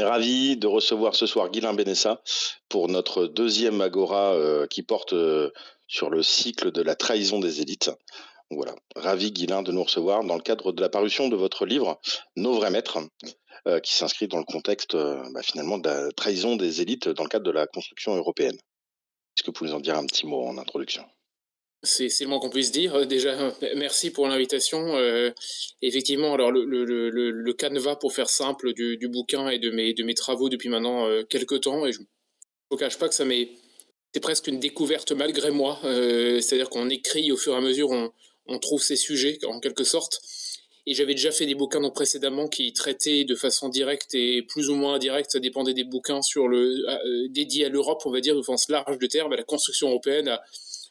est ravi de recevoir ce soir Ghislain Benessa pour notre deuxième agora qui porte sur le cycle de la trahison des élites. Voilà, ravi Ghislain de nous recevoir dans le cadre de la parution de votre livre Nos vrais maîtres, qui s'inscrit dans le contexte finalement de la trahison des élites dans le cadre de la construction européenne. Est-ce que vous pouvez nous en dire un petit mot en introduction? C'est le moins qu'on puisse dire. Déjà, merci pour l'invitation. Effectivement, alors le canevas, pour faire simple, du bouquin et de mes travaux depuis maintenant quelques temps, et je ne vous cache pas que c'est presque une découverte malgré moi. C'est-à-dire qu'on écrit au fur et à mesure, on trouve ces sujets en quelque sorte. Et j'avais déjà fait des bouquins donc précédemment qui traitaient de façon directe et plus ou moins indirecte, ça dépendait des bouquins, dédiés à l'Europe, on va dire, de sens large de terme, à la construction européenne,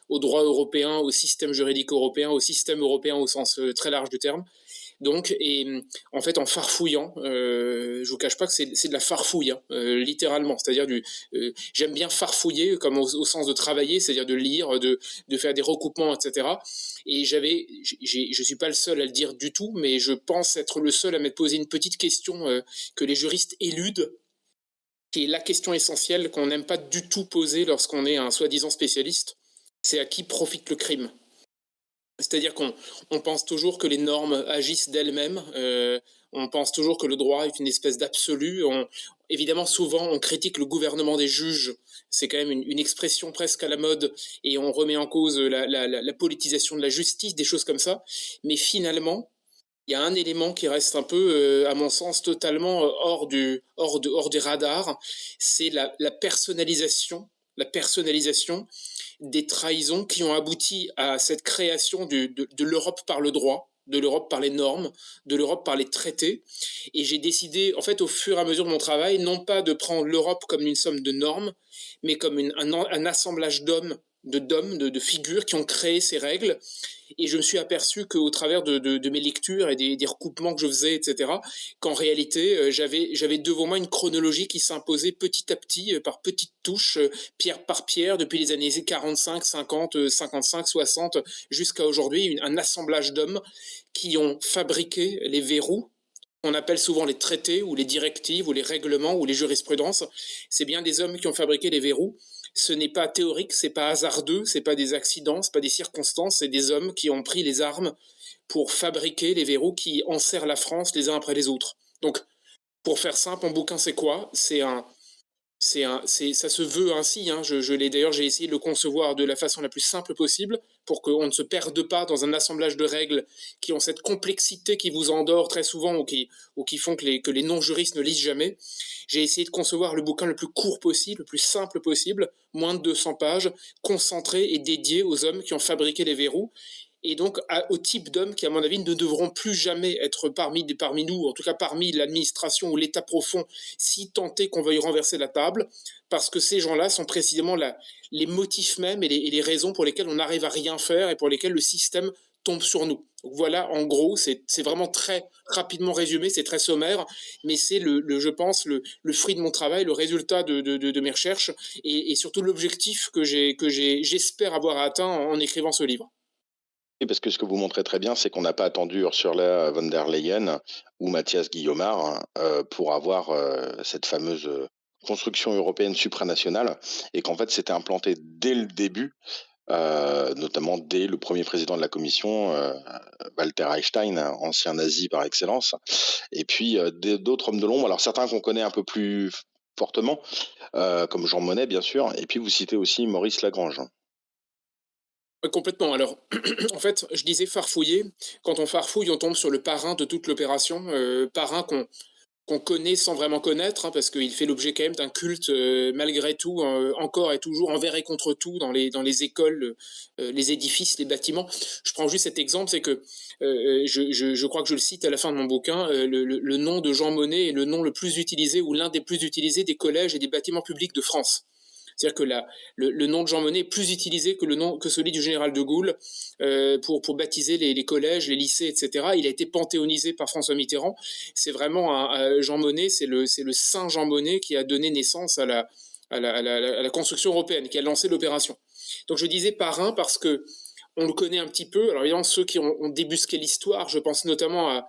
au droit européen, au système juridique européen, au système européen au sens très large du terme. Donc, en fait, en farfouillant, je vous cache pas que c'est de la farfouille, hein, littéralement. C'est-à-dire j'aime bien farfouiller comme au sens de travailler, c'est-à-dire de lire, de faire des recoupements, etc. Et je suis pas le seul à le dire du tout, mais je pense être le seul à m'être posé une petite question que les juristes éludent, qui est la question essentielle qu'on n'aime pas du tout poser lorsqu'on est un soi-disant spécialiste. C'est à qui profite le crime. C'est-à-dire qu'on pense toujours que les normes agissent d'elles-mêmes, on pense toujours que le droit est une espèce d'absolu. Évidemment, souvent, on critique le gouvernement des juges, c'est quand même une expression presque à la mode, et on remet en cause la politisation de la justice, des choses comme ça. Mais finalement, il y a un élément qui reste un peu, à mon sens, totalement hors des radars, c'est la personnalisation des trahisons qui ont abouti à cette création de l'Europe par le droit, de l'Europe par les normes, de l'Europe par les traités. Et j'ai décidé, en fait, au fur et à mesure de mon travail, non pas de prendre l'Europe comme une somme de normes, mais comme un assemblage de figures qui ont créé ces règles. Et je me suis aperçu qu'au travers de mes lectures et des recoupements que je faisais, etc., qu'en réalité, j'avais devant moi une chronologie qui s'imposait petit à petit, par petites touches, pierre par pierre, depuis les années 45, 50, 55, 60, jusqu'à aujourd'hui, un assemblage d'hommes qui ont fabriqué les verrous qu'on appelle souvent les traités ou les directives ou les règlements ou les jurisprudences. C'est bien des hommes qui ont fabriqué les verrous. Ce n'est pas théorique, c'est pas hasardeux, c'est pas des accidents, c'est pas des circonstances, c'est des hommes qui ont pris les armes pour fabriquer les verrous qui enserrent la France les uns après les autres. Donc, pour faire simple, mon bouquin, c'est quoi? Ça se veut ainsi, hein. D'ailleurs, j'ai essayé de le concevoir de la façon la plus simple possible pour qu'on ne se perde pas dans un assemblage de règles qui ont cette complexité qui vous endort très souvent ou qui font que les non-juristes ne lisent jamais. J'ai essayé de concevoir le bouquin le plus court possible, le plus simple possible, moins de 200 pages, concentré et dédié aux hommes qui ont fabriqué les verrous, et donc au type d'hommes qui, à mon avis, ne devront plus jamais être parmi nous, en tout cas parmi l'administration ou l'État profond, si tant est qu'on veuille renverser la table, parce que ces gens-là sont précisément les motifs mêmes et les raisons pour lesquelles on n'arrive à rien faire et pour lesquelles le système tombe sur nous. Donc voilà, en gros, c'est vraiment très rapidement résumé, c'est très sommaire, mais c'est je pense, le fruit de mon travail, le résultat de mes recherches, et surtout l'objectif que j'espère avoir atteint en écrivant ce livre. Oui, parce que ce que vous montrez très bien, c'est qu'on n'a pas attendu Ursula von der Leyen ou Mathias Guillomard pour avoir cette fameuse construction européenne supranationale, et qu'en fait c'était implanté dès le début, notamment dès le premier président de la Commission, Walter Einstein, ancien nazi par excellence, et puis d'autres hommes de l'ombre, alors certains qu'on connaît un peu plus fortement, comme Jean Monnet bien sûr, et puis vous citez aussi Maurice Lagrange. Complètement. Alors, en fait, je disais farfouiller. Quand on farfouille, on tombe sur le parrain de toute l'opération, parrain qu'on connaît sans vraiment connaître, hein, parce qu'il fait l'objet quand même d'un culte malgré tout, encore et toujours, envers et contre tout, dans les écoles, les édifices, les bâtiments. Je prends juste cet exemple, c'est que je crois que je le cite à la fin de mon bouquin, le nom de Jean Monnet est le nom le plus utilisé ou l'un des plus utilisés des collèges et des bâtiments publics de France. C'est-à-dire que le nom de Jean Monnet est plus utilisé que celui du général de Gaulle pour baptiser les collèges, les lycées, etc. Il a été panthéonisé par François Mitterrand. C'est vraiment Jean Monnet, c'est le saint Jean Monnet qui a donné naissance à la construction européenne, qui a lancé l'opération. Donc je disais parrain parce que on le connaît un petit peu. Alors évidemment, ceux qui ont débusqué l'histoire, je pense notamment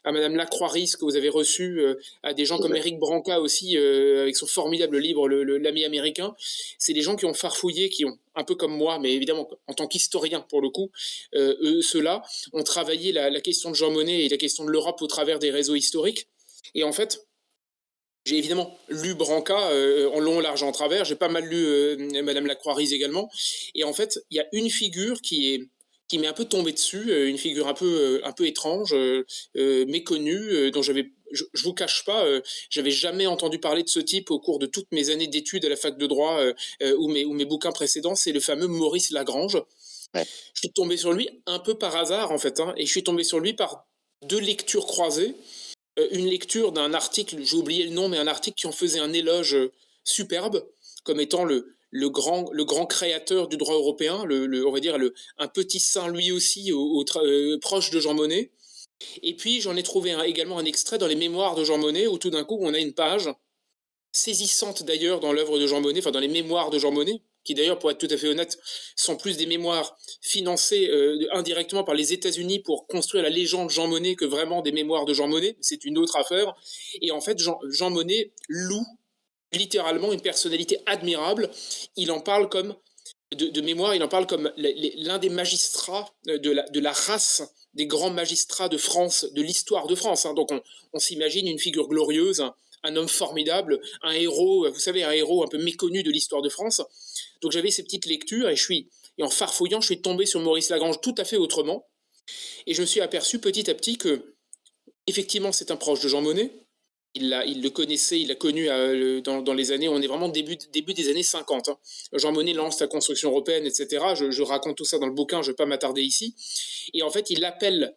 à Madame Lacroix-Riz que vous avez reçue, à des gens tout à comme fait. Eric Branca aussi, avec son formidable livre L'ami américain. C'est des gens qui ont farfouillé, qui ont, un peu comme moi, mais évidemment en tant qu'historien pour le coup, ceux-là ont travaillé la question de Jean Monnet et la question de l'Europe au travers des réseaux historiques. Et en fait, j'ai évidemment lu Branca en long, large, en travers. J'ai pas mal lu Madame Lacroix-Riz également. Et en fait, il y a une figure qui m'est un peu tombée dessus, une figure un peu étrange, méconnue, dont je vous cache pas, j'avais jamais entendu parler de ce type au cours de toutes mes années d'études à la fac de droit ou mes bouquins précédents. C'est le fameux Maurice Lagrange. Ouais. Je suis tombé sur lui un peu par hasard en fait, hein, et je suis tombé sur lui par deux lectures croisées, une lecture d'un article, j'ai oublié le nom, mais un article qui en faisait un éloge superbe, comme étant le grand créateur du droit européen, on va dire un petit saint lui aussi, proche de Jean Monnet. Et puis j'en ai trouvé également un extrait dans les mémoires de Jean Monnet, où tout d'un coup on a une page saisissante d'ailleurs dans l'œuvre de Jean Monnet, enfin dans les mémoires de Jean Monnet, qui d'ailleurs, pour être tout à fait honnête, sont plus des mémoires financées indirectement par les États-Unis pour construire la légende Jean Monnet que vraiment des mémoires de Jean Monnet. C'est une autre affaire. Et en fait, Jean Monnet loue littéralement une personnalité admirable. Il en parle comme de mémoire, il en parle comme l'un des magistrats de la race des grands magistrats de France, de l'histoire de France. Hein. Donc on s'imagine une figure glorieuse, un homme formidable, un héros, vous savez, un héros un peu méconnu de l'histoire de France. Donc j'avais ces petites lectures et en farfouillant, je suis tombé sur Maurice Lagrange tout à fait autrement. Et je me suis aperçu petit à petit que, effectivement, c'est un proche de Jean Monnet. Il le connaissait, il l'a connu dans les années, on est vraiment début des années 50. Hein. Jean Monnet lance la construction européenne, etc. Je raconte tout ça dans le bouquin, je ne vais pas m'attarder ici. Et en fait, il l'appelle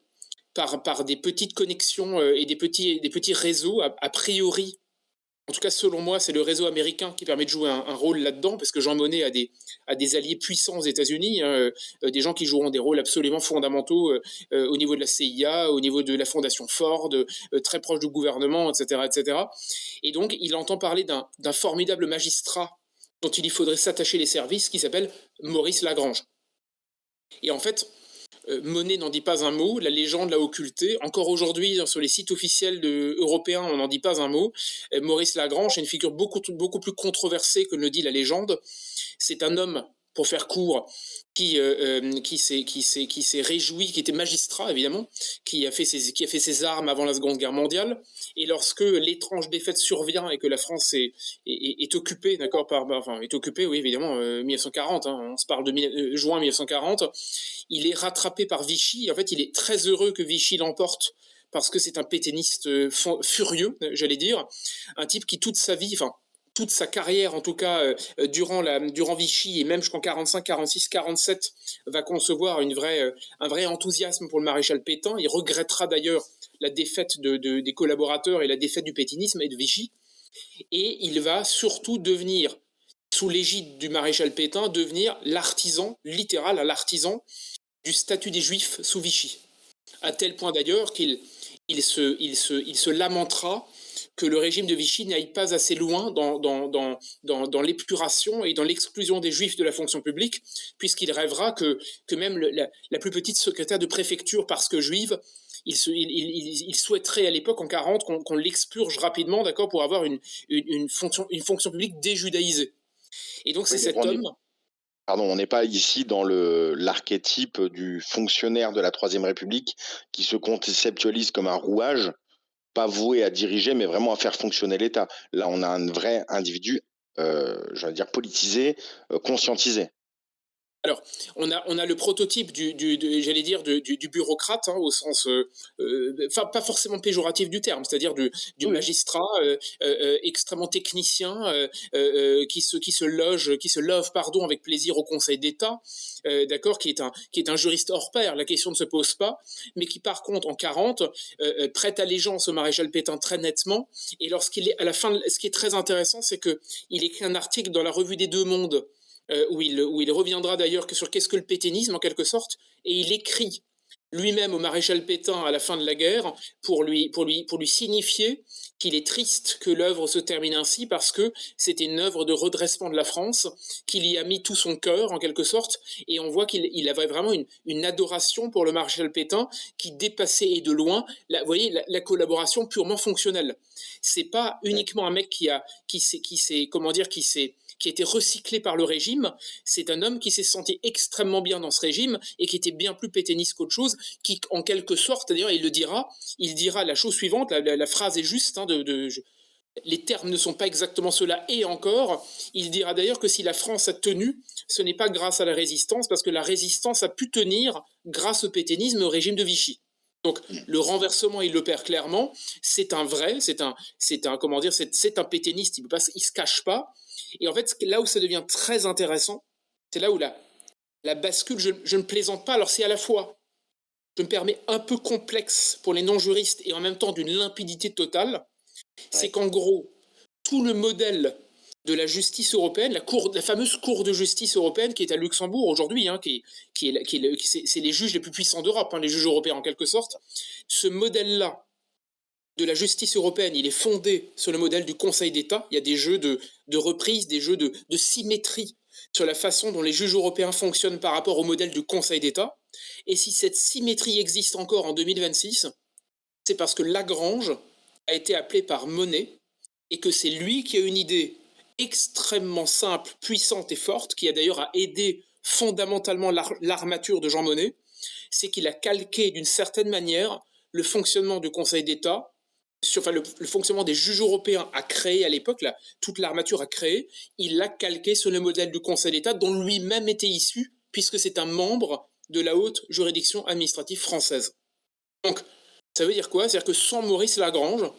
par des petites connexions et des petits réseaux, a priori. En tout cas, selon moi, c'est le réseau américain qui permet de jouer un rôle là-dedans, parce que Jean Monnet a des alliés puissants aux États-Unis, hein, des gens qui joueront des rôles absolument fondamentaux au niveau de la CIA, au niveau de la fondation Ford, très proche du gouvernement, etc., etc. Et donc, il entend parler d'un formidable magistrat dont il faudrait s'attacher les services, qui s'appelle Maurice Lagrange. Et en fait, Monnet n'en dit pas un mot, la légende l'a occulté. Encore aujourd'hui, sur les sites officiels européens, on n'en dit pas un mot. Maurice Lagrange est une figure beaucoup plus controversée que ne le dit la légende. C'est un homme, pour faire court, qui s'est réjoui, qui était magistrat évidemment, qui a fait ses armes avant la Seconde Guerre mondiale. Et lorsque l'étrange défaite survient et que la France est occupée, d'accord, est occupée, oui évidemment, 1940, hein, on se parle de juin 1940, il est rattrapé par Vichy. En fait, il est très heureux que Vichy l'emporte parce que c'est un pétainiste furieux, j'allais dire, un type qui toute sa vie, enfin toute sa carrière, en tout cas durant Vichy et même jusqu'en 45, 46, 47, va concevoir un vrai enthousiasme pour le maréchal Pétain. Il regrettera d'ailleurs la défaite des collaborateurs et la défaite du pétainisme et de Vichy. Et il va surtout devenir, sous l'égide du maréchal Pétain, devenir l'artisan, littéral, l'artisan du statut des Juifs sous Vichy. À tel point d'ailleurs qu'il se lamentera que le régime de Vichy n'aille pas assez loin dans l'épuration et dans l'exclusion des Juifs de la fonction publique, puisqu'il rêvera que même la plus petite secrétaire de préfecture, parce que juive, il souhaiterait à l'époque, en 40, qu'on l'expurge rapidement, d'accord, pour avoir une fonction publique déjudaïsée. Et donc c'est Oui, donc cet homme. pardon, on n'est pas ici dans l'archétype du fonctionnaire de la Troisième République qui se conceptualise comme un rouage, pas voué à diriger, mais vraiment à faire fonctionner l'État. Là, on a un vrai individu, j'allais dire politisé, conscientisé. Alors, on a le prototype j'allais dire, du bureaucrate, hein, au sens, pas forcément péjoratif du terme, c'est-à-dire du Oui, oui. magistrat extrêmement technicien qui se love, pardon, avec plaisir au Conseil d'État, d'accord, qui est un juriste hors pair. La question ne se pose pas, mais qui par contre en 40 prête allégeance au maréchal Pétain très nettement. Et lorsqu'il est à la fin, ce qui est très intéressant, c'est que il écrit un article dans la revue des Deux Mondes où il reviendra d'ailleurs sur qu'est-ce que le pétainisme en quelque sorte, et il écrit lui-même au maréchal Pétain à la fin de la guerre pour lui signifier qu'il est triste que l'œuvre se termine ainsi parce que c'était une œuvre de redressement de la France, qu'il y a mis tout son cœur en quelque sorte, et on voit qu'il avait vraiment une adoration pour le maréchal Pétain qui dépassait et de loin, vous voyez, la collaboration purement fonctionnelle. C'est pas uniquement un mec qui a été recyclé par le régime, c'est un homme qui s'est senti extrêmement bien dans ce régime et qui était bien plus pétainiste qu'autre chose, qui en quelque sorte, d'ailleurs il dira la chose suivante, la phrase est juste, hein, les termes ne sont pas exactement ceux-là, et encore, il dira d'ailleurs que si la France a tenu, ce n'est pas grâce à la résistance, parce que la résistance a pu tenir grâce au pétainisme et au régime de Vichy. Donc le renversement, il le perd clairement. C'est un vrai, comment dire, c'est un pétainiste. Il se cache pas. Et en fait, là où ça devient très intéressant, c'est là où la bascule. Je ne plaisante pas. Alors c'est à la fois, je me permets, un peu complexe pour les non-juristes et en même temps d'une limpidité totale. C'est qu'en gros, tout le modèle de la justice européenne, la fameuse Cour de justice européenne qui est à Luxembourg aujourd'hui, hein, c'est les juges les plus puissants d'Europe, hein, les juges européens en quelque sorte. Ce modèle-là de la justice européenne, il est fondé sur le modèle du Conseil d'État. Il y a des jeux de reprise, des jeux de symétrie sur la façon dont les juges européens fonctionnent par rapport au modèle du Conseil d'État. Et si cette symétrie existe encore en 2026, c'est parce que Lagrange a été appelé par Monet et que c'est lui qui a une idée extrêmement simple, puissante et forte, qui a d'ailleurs aidé fondamentalement l'armature de Jean Monnet, c'est qu'il a calqué d'une certaine manière le fonctionnement du Conseil d'État, le fonctionnement des juges européens a créé à l'époque, toute l'armature a créé, il l'a calqué sur le modèle du Conseil d'État dont lui-même était issu, puisque c'est un membre de la haute juridiction administrative française. Donc, ça veut dire quoi? C'est-à-dire que sans Maurice Lagrange,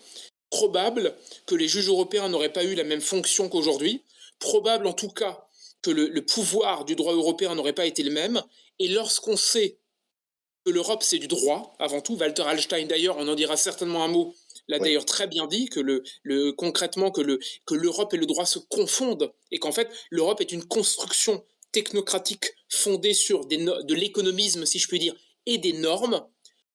probable que les juges européens n'auraient pas eu la même fonction qu'aujourd'hui, probable en tout cas que le pouvoir du droit européen n'aurait pas été le même, et lorsqu'on sait que l'Europe c'est du droit, avant tout, Walter Hallstein d'ailleurs, on en dira certainement un mot, l'a d'ailleurs très bien dit, que concrètement que l'Europe et le droit se confondent, et qu'en fait l'Europe est une construction technocratique fondée sur de l'économisme, si je puis dire, et des normes.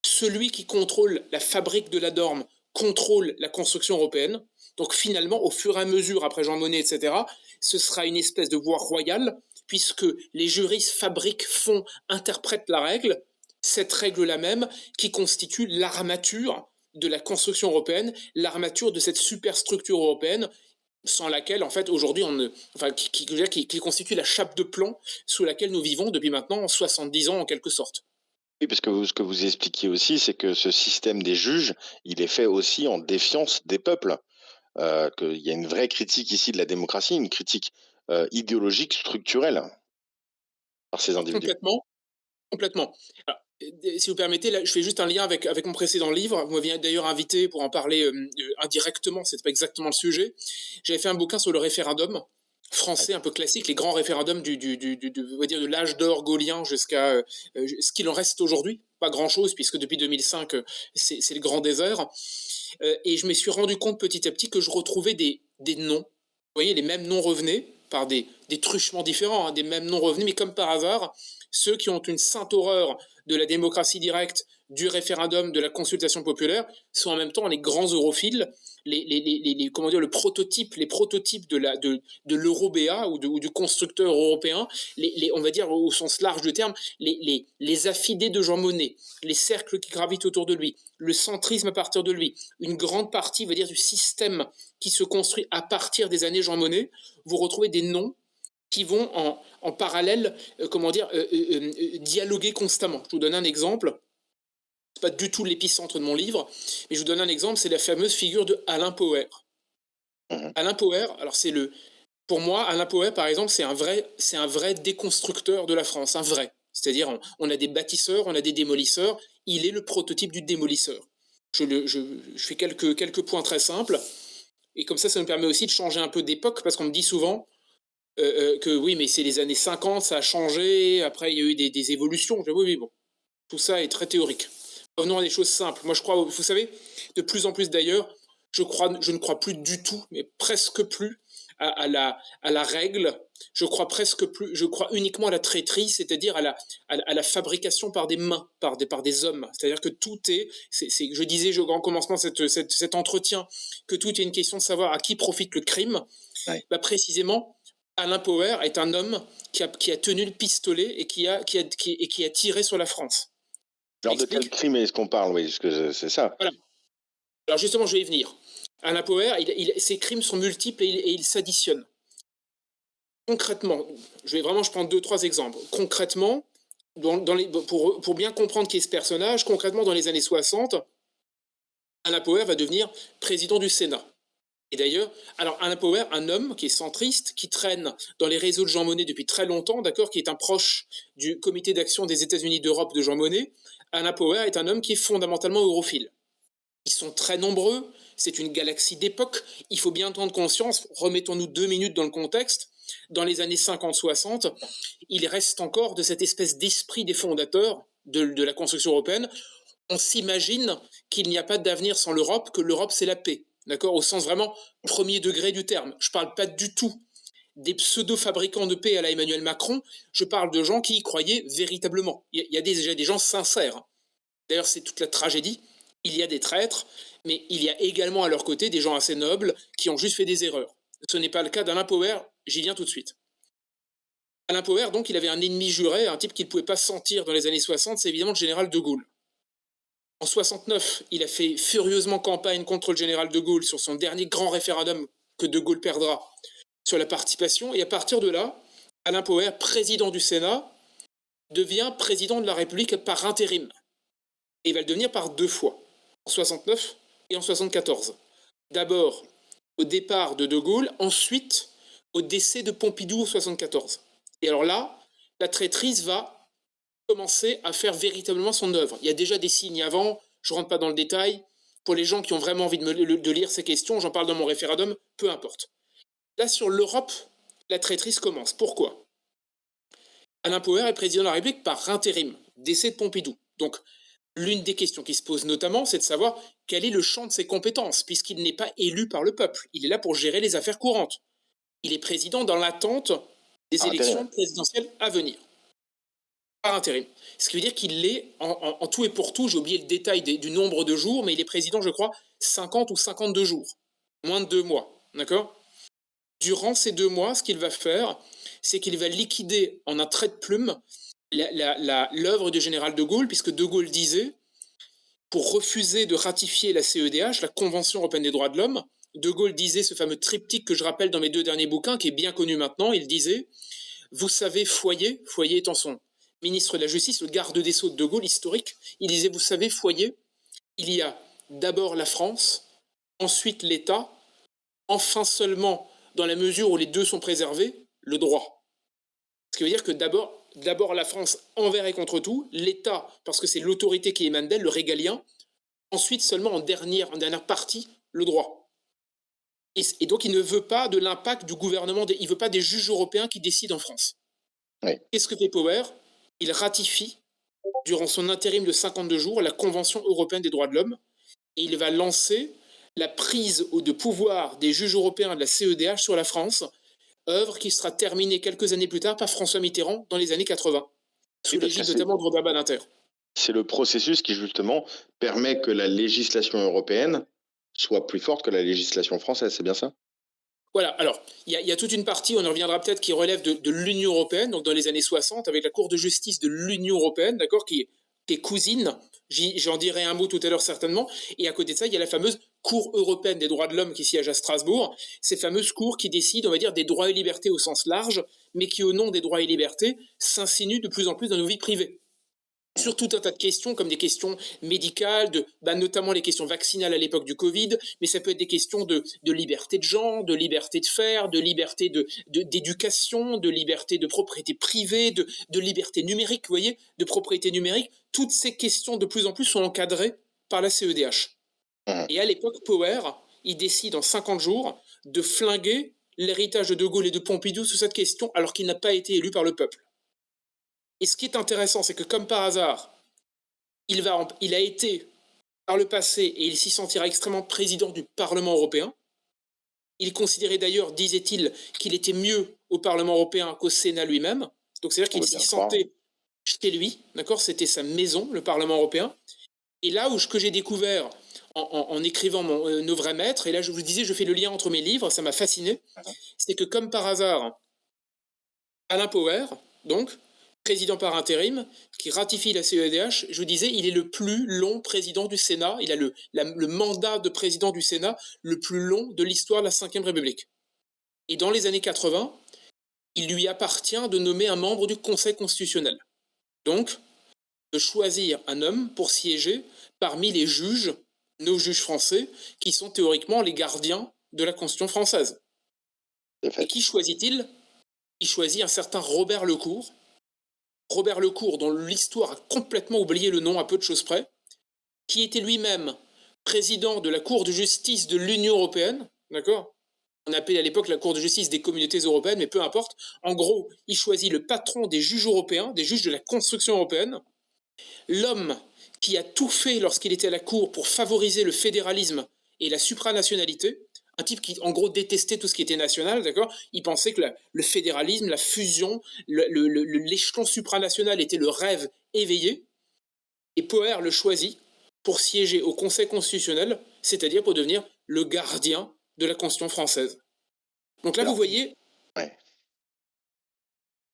Celui qui contrôle la fabrique de la norme contrôle la construction européenne. Donc finalement, au fur et à mesure, après Jean Monnet, etc., ce sera une espèce de voie royale, puisque les juristes fabriquent, font, interprètent la règle, cette règle-là même qui constitue l'armature de la construction européenne, l'armature de cette superstructure européenne, sans laquelle, en fait, aujourd'hui, qui constitue la chape de plomb sous laquelle nous vivons depuis maintenant 70 ans, en quelque sorte. Oui, parce que ce que vous expliquiez aussi, c'est que ce système des juges, il est fait aussi en défiance des peuples. Qu'il y a une vraie critique ici de la démocratie, une critique idéologique structurelle par ces individus. Complètement, complètement. Alors, si vous permettez, là, je fais juste un lien avec mon précédent livre. Vous m'aviez d'ailleurs invité pour en parler indirectement, c'était pas exactement le sujet. J'avais fait un bouquin sur le référendum français un peu classique, les grands référendums on va dire de l'âge d'or gaulien jusqu'à ce qu'il en reste aujourd'hui. Pas grand-chose, puisque depuis 2005, c'est le grand désert. Et je me suis rendu compte petit à petit que je retrouvais des noms. Vous voyez, les mêmes noms revenaient par des truchements différents, hein, des mêmes noms revenaient, mais comme par hasard, ceux qui ont une sainte horreur de la démocratie directe, du référendum, de la consultation populaire, sont en même temps les grands europhiles, comment dire, les prototypes de l'Euro-BA ou du constructeur européen, on va dire au sens large du terme, les affidés de Jean Monnet, les cercles qui gravitent autour de lui, le centrisme à partir de lui, une grande partie, va dire, du système qui se construit à partir des années Jean Monnet, vous retrouvez des noms qui vont en parallèle, dialoguer constamment. Je vous donne un exemple. C'est pas du tout l'épicentre de mon livre, mais je vous donne un exemple, c'est la fameuse figure de Alain Poher. Alain Poher, alors pour moi, Alain Poher, par exemple, c'est un vrai déconstructeur de la France, un vrai. C'est-à-dire, on a des bâtisseurs, on a des démolisseurs, il est le prototype du démolisseur. Je fais quelques points très simples, et comme ça me permet aussi de changer un peu d'époque, parce qu'on me dit souvent que oui, mais c'est les années 50, ça a changé, après il y a eu des évolutions. Oui, bon, tout ça est très théorique. Revenons à des choses simples. Moi, je crois, vous savez, de plus en plus d'ailleurs, je ne crois plus du tout, mais presque plus, à la règle. Je crois presque plus, je crois uniquement à la traîtrise, c'est-à-dire à la fabrication par des mains, par des hommes. C'est-à-dire que tout je disais en commencement cet entretien, que tout est une question de savoir à qui profite le crime. Ouais. Bah, précisément, Alain Poher est un homme qui a tenu le pistolet et qui a tiré sur la France. Alors de quel crime est-ce qu'on parle? Oui, parce que c'est ça. Voilà. Alors justement, je vais y venir. Alain Poher, ses crimes sont multiples et ils s'additionnent. Concrètement, je prends 2-3 exemples. Concrètement, pour bien comprendre qui est ce personnage, concrètement, dans les années 60, Alain Poher va devenir président du Sénat. Et d'ailleurs, alors Alain Poher, un homme qui est centriste, qui traîne dans les réseaux de Jean Monnet depuis très longtemps, d'accord, qui est un proche du comité d'action des États-Unis d'Europe de Jean Monnet. Alain Poher est un homme qui est fondamentalement europhile. Ils sont très nombreux, c'est une galaxie d'époque, il faut bien prendre conscience, remettons-nous 2 minutes dans le contexte, dans les années 50-60, il reste encore de cette espèce d'esprit des fondateurs de la construction européenne. On s'imagine qu'il n'y a pas d'avenir sans l'Europe, que l'Europe c'est la paix, d'accord, au sens vraiment premier degré du terme. Je ne parle pas du tout des pseudo-fabricants de paix à la Emmanuel Macron, je parle de gens qui y croyaient véritablement. Il y a déjà des gens sincères. D'ailleurs, c'est toute la tragédie. Il y a des traîtres, mais il y a également à leur côté des gens assez nobles qui ont juste fait des erreurs. Ce n'est pas le cas d'Alain Poher, j'y viens tout de suite. Alain Poher, donc, il avait un ennemi juré, un type qu'il ne pouvait pas sentir dans les années 60, c'est évidemment le général de Gaulle. En 69, il a fait furieusement campagne contre le général de Gaulle sur son dernier grand référendum que de Gaulle perdra sur la participation, et à partir de là, Alain Poher, président du Sénat, devient président de la République par intérim. Et il va le devenir par 2 fois, en 69 et en 74. D'abord au départ de Gaulle, ensuite au décès de Pompidou en 74. Et alors là, la traîtrise va commencer à faire véritablement son œuvre. Il y a déjà des signes avant, je ne rentre pas dans le détail. Pour les gens qui ont vraiment envie de lire ces questions, j'en parle dans mon référendum, peu importe. Là, sur l'Europe, la traîtrise commence. Pourquoi? Alain Poher est président de la République par intérim, décès de Pompidou. Donc, l'une des questions qui se pose notamment, c'est de savoir quel est le champ de ses compétences, puisqu'il n'est pas élu par le peuple. Il est là pour gérer les affaires courantes. Il est président dans l'attente des élections présidentielles à venir, par intérim. Ce qui veut dire qu'il est, en tout et pour tout, j'ai oublié le détail du nombre de jours, mais il est président, je crois, 50 ou 52 jours. Moins de 2 mois, d'accord? Durant ces 2 mois, ce qu'il va faire, c'est qu'il va liquider en un trait de plume l'œuvre du général de Gaulle, puisque de Gaulle disait, pour refuser de ratifier la CEDH, la Convention européenne des droits de l'homme, de Gaulle disait ce fameux triptyque que je rappelle dans mes 2 derniers bouquins, qui est bien connu maintenant, il disait « Vous savez, Foyer étant son ministre de la Justice, le garde des Sceaux de Gaulle historique, il disait « Vous savez, Foyer, il y a d'abord la France, ensuite l'État, enfin seulement, dans la mesure où les deux sont préservés, le droit. » Ce qui veut dire que d'abord la France envers et contre tout, l'État, parce que c'est l'autorité qui émane d'elle, le régalien, ensuite seulement en dernière partie, le droit. Et donc il ne veut pas de l'impact du gouvernement, il ne veut pas des juges européens qui décident en France. Oui. Qu'est-ce que fait Poher? Il ratifie, durant son intérim de 52 jours, la Convention européenne des droits de l'homme, et il va lancer la prise de pouvoir des juges européens de la CEDH sur la France, œuvre qui sera terminée quelques années plus tard par François Mitterrand dans les années 80, sous l'égide notamment de Robert Badinter. C'est le processus qui justement permet que la législation européenne soit plus forte que la législation française, c'est bien ça? Voilà, alors, il y a toute une partie, on en reviendra peut-être, qui relève de l'Union européenne, donc dans les années 60, avec la Cour de justice de l'Union européenne, d'accord, qui est cousine, j'en dirai un mot tout à l'heure certainement, et à côté de ça, il y a la fameuse Cour européenne des droits de l'homme qui siège à Strasbourg, ces fameuses cours qui décident, on va dire, des droits et libertés au sens large, mais qui, au nom des droits et libertés, s'insinuent de plus en plus dans nos vies privées. Sur tout un tas de questions, comme des questions médicales, notamment les questions vaccinales à l'époque du Covid, mais ça peut être des questions de liberté de genre, de liberté de faire, de liberté d'éducation, de liberté de propriété privée, de liberté numérique, vous voyez, de propriété numérique. Toutes ces questions, de plus en plus, sont encadrées par la CEDH. Et à l'époque, Poher, il décide en 50 jours de flinguer l'héritage de Gaulle et de Pompidou sur cette question, alors qu'il n'a pas été élu par le peuple. Et ce qui est intéressant, c'est que comme par hasard, il a été par le passé, et il s'y sentira extrêmement président du Parlement européen, Il considérait d'ailleurs, disait-il, qu'il était mieux au Parlement européen qu'au Sénat lui-même. Donc c'est-à-dire On qu'il veut bien s'y le croire. sentait chez lui, d'accord. C'était sa maison, le Parlement européen. Et là où ce que j'ai découvert en écrivant Nos vrais maîtres, et là je vous disais, je fais le lien entre mes livres, ça m'a fasciné, c'est que comme par hasard, Alain Power, donc, président par intérim, qui ratifie la CEDH, je vous disais, il est le plus long président du Sénat, il a le mandat de président du Sénat le plus long de l'histoire de la Ve République. Et dans les années 80, il lui appartient de nommer un membre du Conseil constitutionnel. Donc, de choisir un homme pour siéger parmi les juges, nos juges français, qui sont théoriquement les gardiens de la Constitution française. C'est Et fait. qui choisit-il? Il choisit un certain Robert Lecour. Robert Lecour, dont l'histoire a complètement oublié le nom à peu de choses près, qui était lui-même président de la Cour de justice de l'Union européenne, d'accord? On appelait à l'époque la Cour de justice des communautés européennes, mais peu importe. En gros, il choisit le patron des juges européens, des juges de la construction européenne, l'homme qui a tout fait lorsqu'il était à la Cour pour favoriser le fédéralisme et la supranationalité, un type qui, en gros, détestait tout ce qui était national, d'accord. Il pensait que le fédéralisme, la fusion, l'échelon supranational était le rêve éveillé. Et Poher le choisit pour siéger au Conseil constitutionnel, c'est-à-dire pour devenir le gardien de la Constitution française. Donc là, vous Alors, voyez, ouais.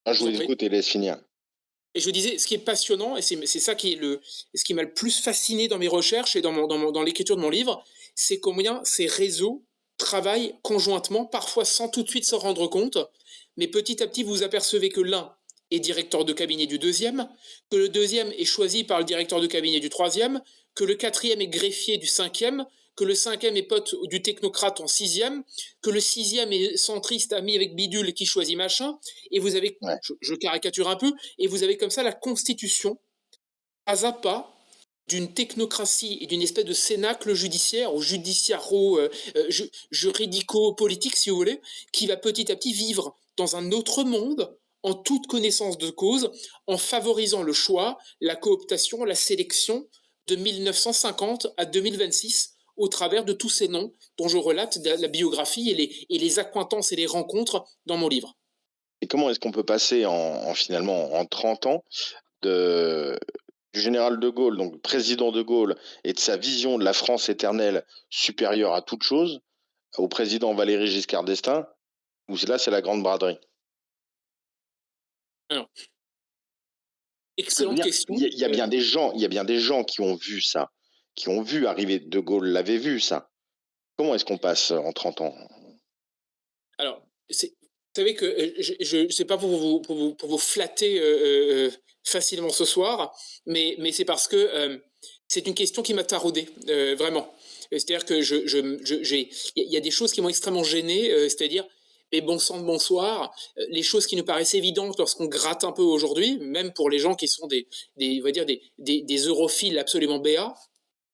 Ah, je je vous en vous prie. écoute et laisse finir. Et je vous disais, ce qui est passionnant, et c'est ça qui est ce qui m'a le plus fasciné dans mes recherches et dans l'écriture de mon livre, c'est combien ces réseaux travaillent conjointement, parfois sans tout de suite s'en rendre compte, mais petit à petit, vous apercevez que l'un est directeur de cabinet du deuxième, que le deuxième est choisi par le directeur de cabinet du troisième, que le quatrième est greffier du cinquième, que le cinquième est pote du technocrate en sixième, que le sixième est centriste ami avec bidule qui choisit machin, et vous avez, Ouais. je caricature un peu, et vous avez comme ça la constitution, pas à pas, d'une technocratie et d'une espèce de cénacle judiciaire ou juridico-politique, si vous voulez, qui va petit à petit vivre dans un autre monde, en toute connaissance de cause, en favorisant le choix, la cooptation, la sélection de 1950 à 2026 au travers de tous ces noms dont je relate la biographie et les accointances et les rencontres dans mon livre. Et comment est-ce qu'on peut passer finalement en 30 ans de du général de Gaulle, donc président de Gaulle, et de sa vision de la France éternelle supérieure à toute chose, au président Valéry Giscard d'Estaing, où là, c'est la grande braderie? Alors, Parce que je veux excellente dire, question. il y a bien des gens qui ont vu ça, qui ont vu arriver de Gaulle l'avait vu ça. Comment est-ce qu'on passe en 30 ans? Alors, vous savez que je ne sais pas pour vous flatter facilement ce soir, mais c'est parce que c'est une question qui m'a taraudé, vraiment. C'est-à-dire que il y a des choses qui m'ont extrêmement gêné, c'est-à-dire, mais bon sang de bonsoir, les choses qui nous paraissent évidentes lorsqu'on gratte un peu aujourd'hui, même pour les gens qui sont on va dire des europhiles absolument béats,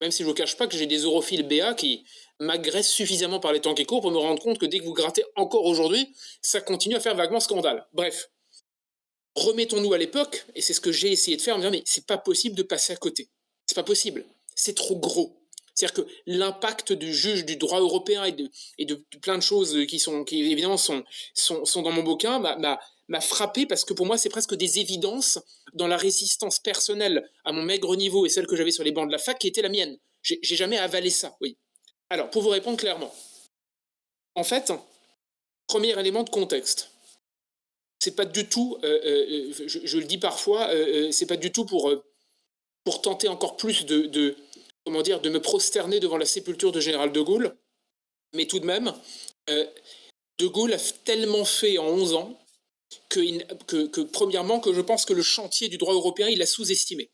même si je ne vous cache pas que j'ai des europhiles béats qui m'agressent suffisamment par les temps qui courent pour me rendre compte que dès que vous grattez encore aujourd'hui, ça continue à faire vaguement scandale. Bref, remettons-nous à l'époque, et c'est ce que j'ai essayé de faire en me disant, mais c'est pas possible de passer à côté. C'est pas possible. C'est trop gros. C'est-à-dire que l'impact du juge du droit européen et de plein de choses qui évidemment sont dans mon bouquin m'a frappé parce que pour moi, c'est presque des évidences dans la résistance personnelle à mon maigre niveau et celle que j'avais sur les bancs de la fac qui était la mienne. J'ai jamais avalé ça, oui. Alors, pour vous répondre clairement, en fait, premier élément de contexte, c'est pas du tout, je le dis parfois, c'est pas du tout pour tenter encore plus comment dire, de me prosterner devant la sépulture de général de Gaulle, mais tout de même, de Gaulle a tellement fait en 11 ans premièrement, que je pense que le chantier du droit européen, il l'a sous-estimé.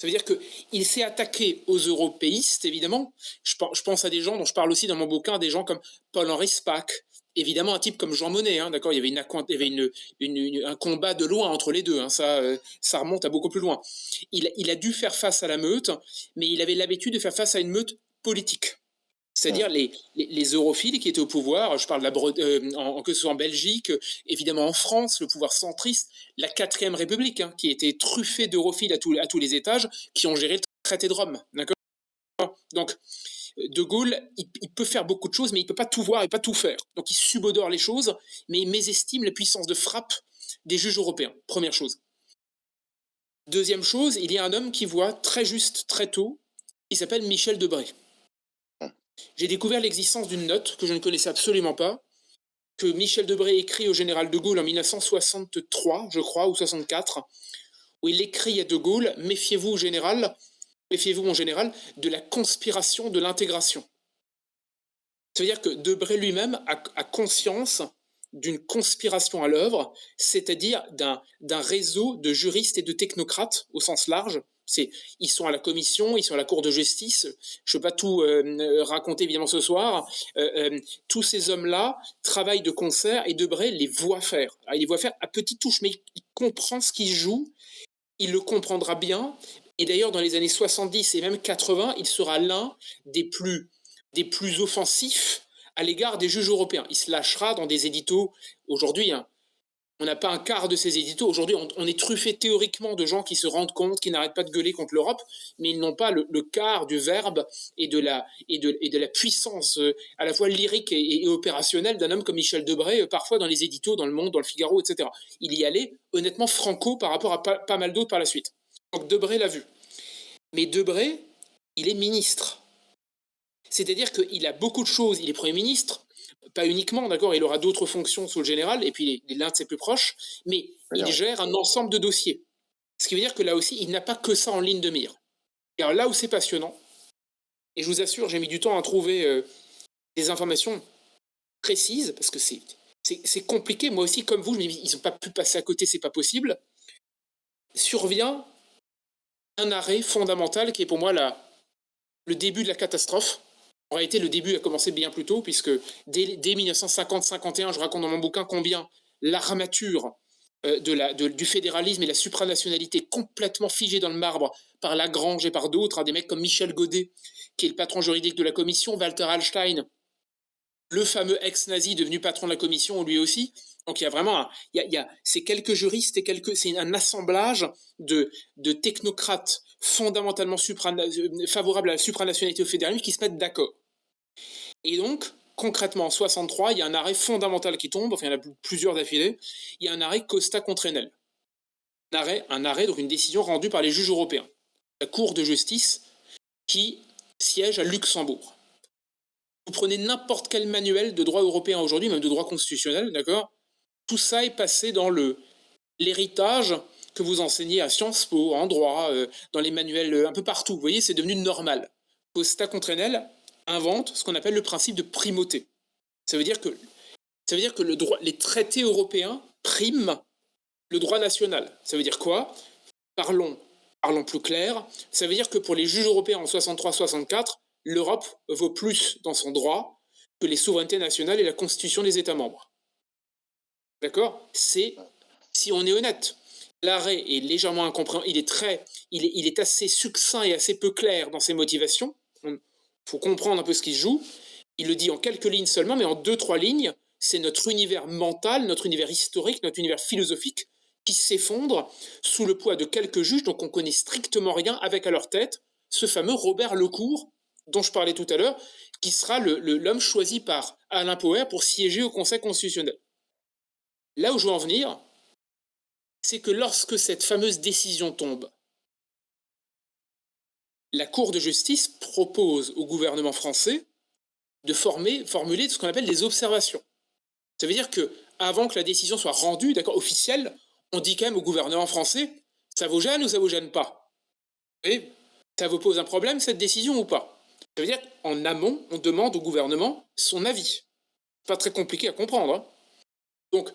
Ça veut dire qu'il s'est attaqué aux européistes, évidemment. Je pense à des gens dont je parle aussi dans mon bouquin, des gens comme Paul-Henri Spaak, évidemment un type comme Jean Monnet, hein, d'accord. Il y avait un combat de loin entre les deux, hein, ça remonte à beaucoup plus loin. Il a dû faire face à la meute, mais il avait l'habitude de faire face à une meute politique. C'est-à-dire les europhiles qui étaient au pouvoir, je parle que ce soit en Belgique, évidemment en France, le pouvoir centriste, la 4ème République, hein, qui était truffée d'europhiles à tous les étages, qui ont géré le traité de Rome. D'accord. Donc, De Gaulle, il peut faire beaucoup de choses, mais il peut pas tout voir et pas tout faire. Donc il subodore les choses, mais il mésestime la puissance de frappe des juges européens. Première chose. Deuxième chose, il y a un homme qui voit très juste, très tôt, qui s'appelle Michel Debré. J'ai découvert l'existence d'une note que je ne connaissais absolument pas, que Michel Debré écrit au général de Gaulle en 1963, je crois, ou 64, où il écrit à de Gaulle: méfiez-vous, mon général, de la conspiration de l'intégration. Ça veut dire que Debré lui-même a conscience d'une conspiration à l'œuvre, c'est-à-dire d'un réseau de juristes et de technocrates au sens large. Ils sont à la commission, ils sont à la cour de justice. Je ne vais pas tout raconter évidemment ce soir. Tous ces hommes-là travaillent de concert et Debré les voit faire. Alors, il les voit faire à petites touches, mais il comprend ce qu'il joue, il le comprendra bien. Et d'ailleurs, dans les années 70 et même 80, il sera l'un des plus offensifs à l'égard des juges européens. Il se lâchera dans des éditos. Aujourd'hui, on n'a pas un quart de ces éditos. Aujourd'hui, on est truffé théoriquement de gens qui se rendent compte, qui n'arrêtent pas de gueuler contre l'Europe, mais ils n'ont pas le quart du verbe et de la puissance à la fois lyrique et opérationnelle d'un homme comme Michel Debré, parfois dans les éditos, dans Le Monde, dans Le Figaro, etc. Il y allait honnêtement franco par rapport à pas mal d'autres par la suite. Donc Debré l'a vu. Mais Debré, il est ministre. C'est-à-dire qu'il a beaucoup de choses, il est Premier ministre, pas uniquement, d'accord, il aura d'autres fonctions sous le général, et puis il est l'un de ses plus proches, mais il gère un ensemble de dossiers. Ce qui veut dire que là aussi, il n'a pas que ça en ligne de mire. Et alors là où c'est passionnant, et je vous assure, j'ai mis du temps à trouver des informations précises, parce que c'est compliqué, moi aussi, comme vous, je me dis, ils n'ont pas pu passer à côté, c'est pas possible, survient un arrêt fondamental qui est pour moi le début de la catastrophe. En réalité, le début a commencé bien plus tôt, puisque dès 1950-51, je raconte dans mon bouquin combien l'armature du fédéralisme et la supranationalité complètement figée dans le marbre par Lagrange et par d'autres, des mecs comme Michel Godet, qui est le patron juridique de la commission, Walter Hallstein, le fameux ex-nazi devenu patron de la commission, lui aussi. Donc il y a vraiment, c'est quelques juristes c'est un assemblage de technocrates fondamentalement favorables à la supranationalité au fédéralisme qui se mettent d'accord. Et donc, concrètement, en 63, il y a un arrêt fondamental qui tombe, enfin il y en a plusieurs d'affilée, il y a un arrêt Costa contre Enel. Un arrêt, donc une décision rendue par les juges européens, la Cour de justice qui siège à Luxembourg. Vous prenez n'importe quel manuel de droit européen aujourd'hui, même de droit constitutionnel, d'accord ? Tout ça est passé dans l'héritage que vous enseignez à Sciences Po, en droit, dans les manuels un peu partout. Vous voyez, c'est devenu normal. Costa contre Enel invente ce qu'on appelle le principe de primauté. Ça veut dire que les traités européens priment le droit national. Ça veut dire quoi ? Parlons plus clair. Ça veut dire que pour les juges européens en 63-64, l'Europe vaut plus dans son droit que les souverainetés nationales et la constitution des États membres. D'accord ? Si on est honnête, l'arrêt est légèrement incompréhensible, il est assez succinct et assez peu clair dans ses motivations. Il faut comprendre un peu ce qui se joue. Il le dit en quelques lignes seulement, mais en 2-3 lignes, c'est notre univers mental, notre univers historique, notre univers philosophique qui s'effondre sous le poids de quelques juges dont on connaît strictement rien, avec à leur tête ce fameux Robert Lecour, dont je parlais tout à l'heure, qui sera l'homme choisi par Alain Poher pour siéger au Conseil constitutionnel. Là où je veux en venir, c'est que lorsque cette fameuse décision tombe, la Cour de justice propose au gouvernement français de formuler ce qu'on appelle des observations. Ça veut dire que avant que la décision soit rendue, d'accord, officielle, on dit quand même au gouvernement français, ça vous gêne ou ça vous gêne pas ? Et ça vous pose un problème cette décision ou pas ? Ça veut dire qu'en amont, on demande au gouvernement son avis. Pas très compliqué à comprendre. Hein. Donc,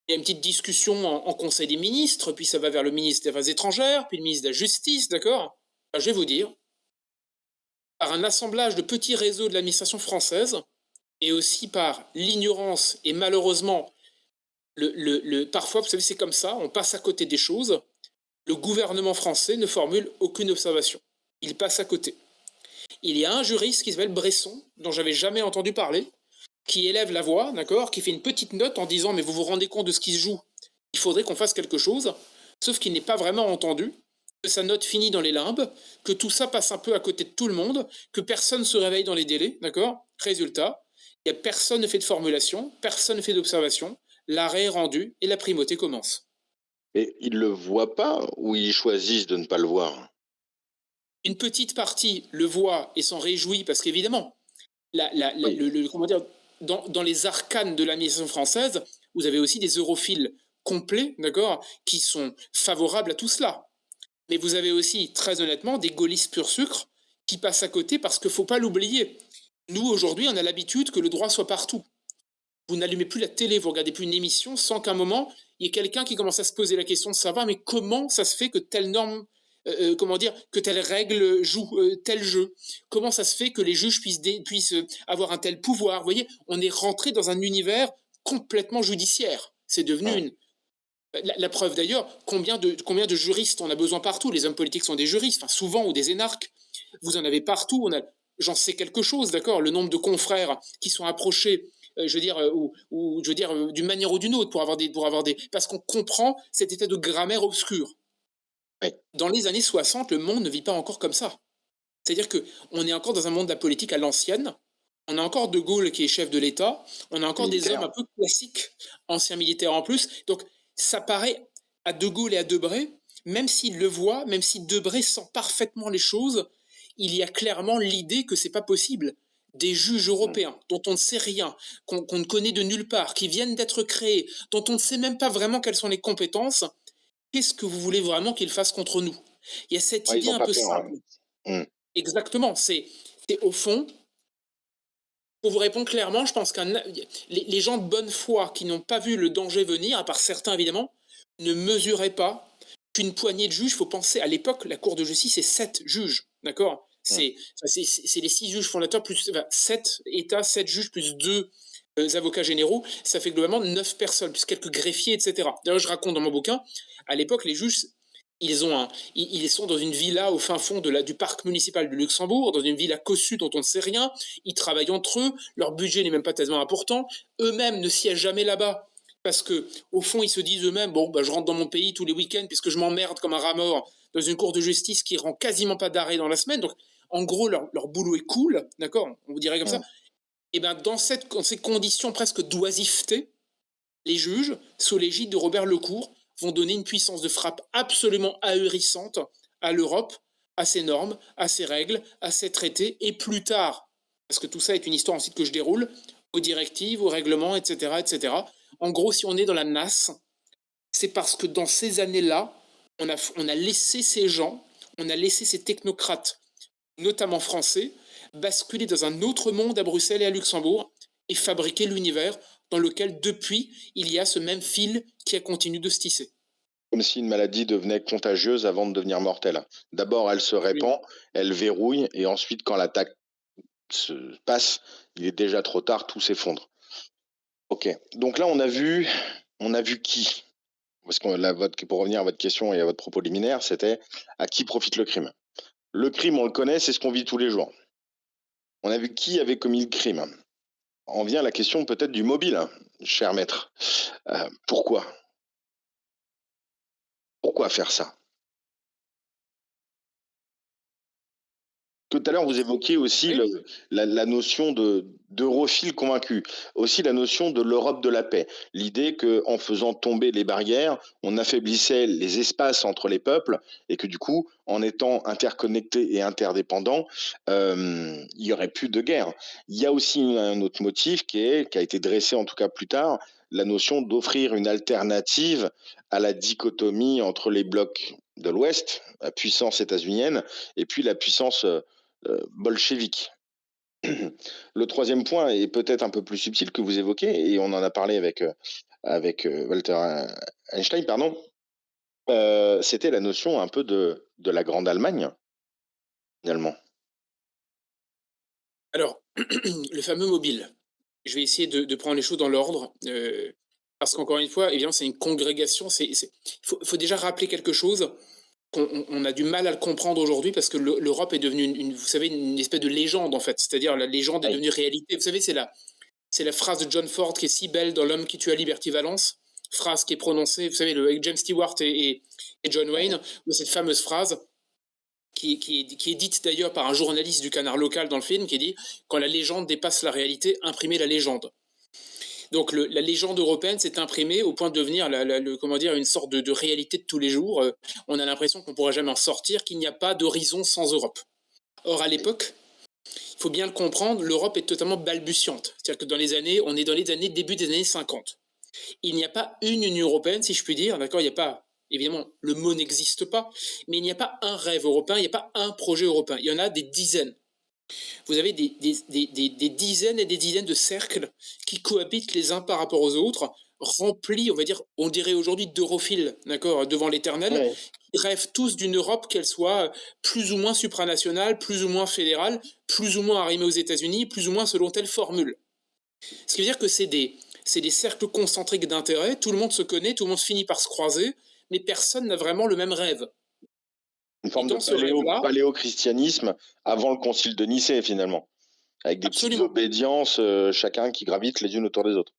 il y a une petite discussion en Conseil des ministres, puis ça va vers le ministre des Affaires étrangères, puis le ministre de la Justice, d'accord ? Alors, je vais vous dire, par un assemblage de petits réseaux de l'administration française, et aussi par l'ignorance et malheureusement, parfois, vous savez, c'est comme ça, on passe à côté des choses, le gouvernement français ne formule aucune observation. Il passe à côté. Il y a un juriste qui s'appelle Bresson, dont j'avais jamais entendu parler, qui élève la voix, d'accord, qui fait une petite note en disant « mais vous vous rendez compte de ce qui se joue, il faudrait qu'on fasse quelque chose », sauf qu'il n'est pas vraiment entendu, que sa note finit dans les limbes, que tout ça passe un peu à côté de tout le monde, que personne ne se réveille dans les délais, d'accord? Résultat, il y a personne ne fait de formulation, personne ne fait d'observation, l'arrêt est rendu et la primauté commence. Et ils le voient pas ou ils choisissent de ne pas le voir? Une petite partie le voit et s'en réjouit parce qu'évidemment, Oui, comment dire, dans les arcanes de l'administration française, vous avez aussi des europhiles complets, d'accord, qui sont favorables à tout cela. Mais vous avez aussi, très honnêtement, des gaullistes pur sucre qui passent à côté parce qu'il ne faut pas l'oublier. Nous, aujourd'hui, on a l'habitude que le droit soit partout. Vous n'allumez plus la télé, vous regardez plus une émission sans qu'à un moment, il y ait quelqu'un qui commence à se poser la question de savoir, mais comment ça se fait que telle norme, comment dire, que telle règle joue tel jeu? Comment ça se fait que les juges puissent avoir un tel pouvoir? Vous voyez, on est rentré dans un univers complètement judiciaire. C'est devenu mmh, une, la preuve d'ailleurs, combien de juristes on a besoin partout. Les hommes politiques sont des juristes, enfin souvent, ou des énarques. Vous en avez partout. J'en sais quelque chose, d'accord. Le nombre de confrères qui sont approchés, je veux dire, ou je veux dire, d'une manière ou d'une autre, parce qu'on comprend cet état de grammaire obscur. oui, Dans les années 60, le monde ne vit pas encore comme ça. C'est-à-dire que on est encore dans un monde de la politique à l'ancienne. On a encore De Gaulle qui est chef de l'État. On a encore des hommes militaire. un peu classiques, anciens militaires en plus. Donc, ça paraît à De Gaulle et à Debré, même s'il le voit, même si Debré sent parfaitement les choses, il y a clairement l'idée que c'est pas possible. Des juges Mmh. européens dont on ne sait rien, qu'on ne connaît de nulle part, qui viennent d'être créés, dont on ne sait même pas vraiment quelles sont les compétences, qu'est-ce que vous voulez vraiment qu'ils fassent contre nous? Il y a cette Ouais, ils idée ont un pas peu peur, ouais. simple. Mmh. Exactement. C'est au fond, pour vous répondre clairement, je pense que les gens de bonne foi qui n'ont pas vu le danger venir, à part certains évidemment, ne mesuraient pas qu'une poignée de juges, il faut penser, à l'époque, la Cour de justice, c'est 7 juges, d'accord? Mmh. C'est les 6 juges fondateurs, plus 7 États, 7 juges, plus 2 avocats généraux, ça fait globalement 9 personnes, plus quelques greffiers, etc. D'ailleurs, je raconte dans mon bouquin, à l'époque, les juges, ils sont dans une villa au fin fond du parc municipal de Luxembourg, dans une villa cossue dont on ne sait rien. Ils travaillent entre eux, leur budget n'est même pas tellement important. Eux-mêmes ne siègent jamais là-bas parce que, au fond, ils se disent eux-mêmes, bon, bah, je rentre dans mon pays tous les week-ends puisque je m'emmerde comme un rat mort dans une cour de justice qui rend quasiment pas d'arrêt dans la semaine. Donc, en gros, leur boulot est cool, d'accord? On vous dirait comme ça. Mmh. Et bien, dans ces conditions presque d'oisiveté, les juges, sous l'égide de Robert Lecourt, vont donner une puissance de frappe absolument ahurissante à l'Europe, à ses normes, à ses règles, à ses traités, et plus tard, parce que tout ça est une histoire ensuite que je déroule, aux directives, aux règlements, etc., etc. En gros, si on est dans la nasse, c'est parce que dans ces années-là, on a laissé ces gens, on a laissé ces technocrates, notamment français, basculer dans un autre monde à Bruxelles et à Luxembourg et fabriquer l'univers dans lequel, depuis, il y a ce même fil qui a continué de se tisser. Comme si une maladie devenait contagieuse avant de devenir mortelle. D'abord, elle se Absolument. répand, elle verrouille et ensuite quand l'attaque se passe, il est déjà trop tard, tout s'effondre. OK. Donc là, on a vu qui? Parce que là, pour revenir à votre question et à votre propos liminaire, c'était à qui profite le crime? Le crime, on le connaît, c'est ce qu'on vit tous les jours. On a vu qui avait commis le crime. En vient la question peut-être du mobile, hein, cher maître. Pourquoi? Pourquoi faire ça? Tout à l'heure, vous évoquiez aussi Oui, la notion d'europhile convaincu, aussi la notion de l'Europe de la paix. L'idée qu'en faisant tomber les barrières, on affaiblissait les espaces entre les peuples et que du coup, en étant interconnectés et interdépendants, il y aurait plus de guerre. Il y a aussi un autre motif qui a été dressé en tout cas plus tard, la notion d'offrir une alternative à la dichotomie entre les blocs de l'Ouest, la puissance états-unienne, et puis la puissance bolchevique. Le troisième point est peut-être un peu plus subtil que vous évoquez, et on en a parlé avec Walter Einstein, pardon. C'était la notion un peu de la Grande Allemagne, finalement. alors, le fameux mobile. Je vais essayer de prendre les choses dans l'ordre, parce qu'encore une fois, évidemment, c'est une congrégation. Faut déjà rappeler quelque chose on a du mal à le comprendre aujourd'hui parce que l'Europe est devenue, vous savez, une espèce de légende en fait. C'est-à-dire la légende est Oui, devenue réalité. Vous savez, c'est la phrase de John Ford qui est si belle dans L'homme qui tua Liberty Valance. phrase qui est prononcée, vous savez, avec James Stewart et John Wayne, cette fameuse phrase qui est dite d'ailleurs par un journaliste du Canard local dans le film, qui dit « Quand la légende dépasse la réalité, imprimez la légende ». Donc la légende européenne s'est imprimée au point de devenir comment dire, une sorte de réalité de tous les jours. On a l'impression qu'on ne pourra jamais en sortir, qu'il n'y a pas d'horizon sans Europe. Or, à l'époque, il faut bien le comprendre, l'Europe est totalement balbutiante. C'est-à-dire que on est dans les années, début des années 50. Il n'y a pas une Union européenne, si je puis dire, d'accord. Il n'y a pas, évidemment, le mot n'existe pas, mais il n'y a pas un rêve européen, il n'y a pas un projet européen. Il y en a des dizaines. Vous avez des dizaines et des dizaines de cercles qui cohabitent les uns par rapport aux autres, remplis, on va dire, on dirait aujourd'hui d'europhiles, d'accord, devant l'éternel, Ouais. qui rêvent tous d'une Europe, qu'elle soit plus ou moins supranationale, plus ou moins fédérale, plus ou moins arrimée aux États-Unis, plus ou moins selon telle formule. Ce qui veut dire que c'est des cercles concentriques d'intérêt, tout le monde se connaît, tout le monde finit par se croiser, mais personne n'a vraiment le même rêve. Une Et forme de dans ce rêve-là, paléochristianisme avant le concile de Nicée, finalement, avec des petites absolument. obédiences, chacun qui gravite les unes autour des autres.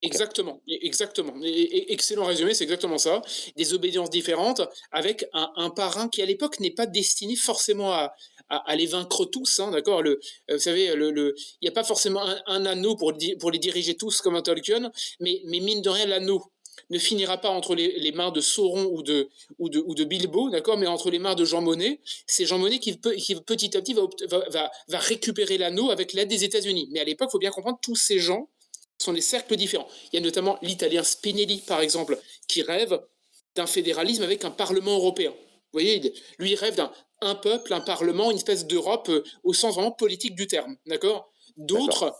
Ok. Exactement, exactement. Excellent résumé, c'est exactement ça. Des obédiences différentes avec un parrain qui, à l'époque, n'est pas destiné forcément à les vaincre tous, hein, d'accord. Vous savez, il n'y a pas forcément un anneau pour les diriger tous comme un Tolkien, mais mine de rien, l'anneau ne finira pas entre les mains de Sauron ou de Bilbo, d'accord, mais entre les mains de Jean Monnet. C'est Jean Monnet qui petit à petit va récupérer l'anneau avec l'aide des États-Unis. Mais à l'époque, il faut bien comprendre, tous ces gens sont des cercles différents. Il y a notamment l'Italien Spinelli, par exemple, qui rêve d'un fédéralisme avec un Parlement européen. Vous voyez, lui, il rêve d'un peuple, un Parlement, une espèce d'Europe au sens vraiment politique du terme. D'accord. D'accord. D'autres,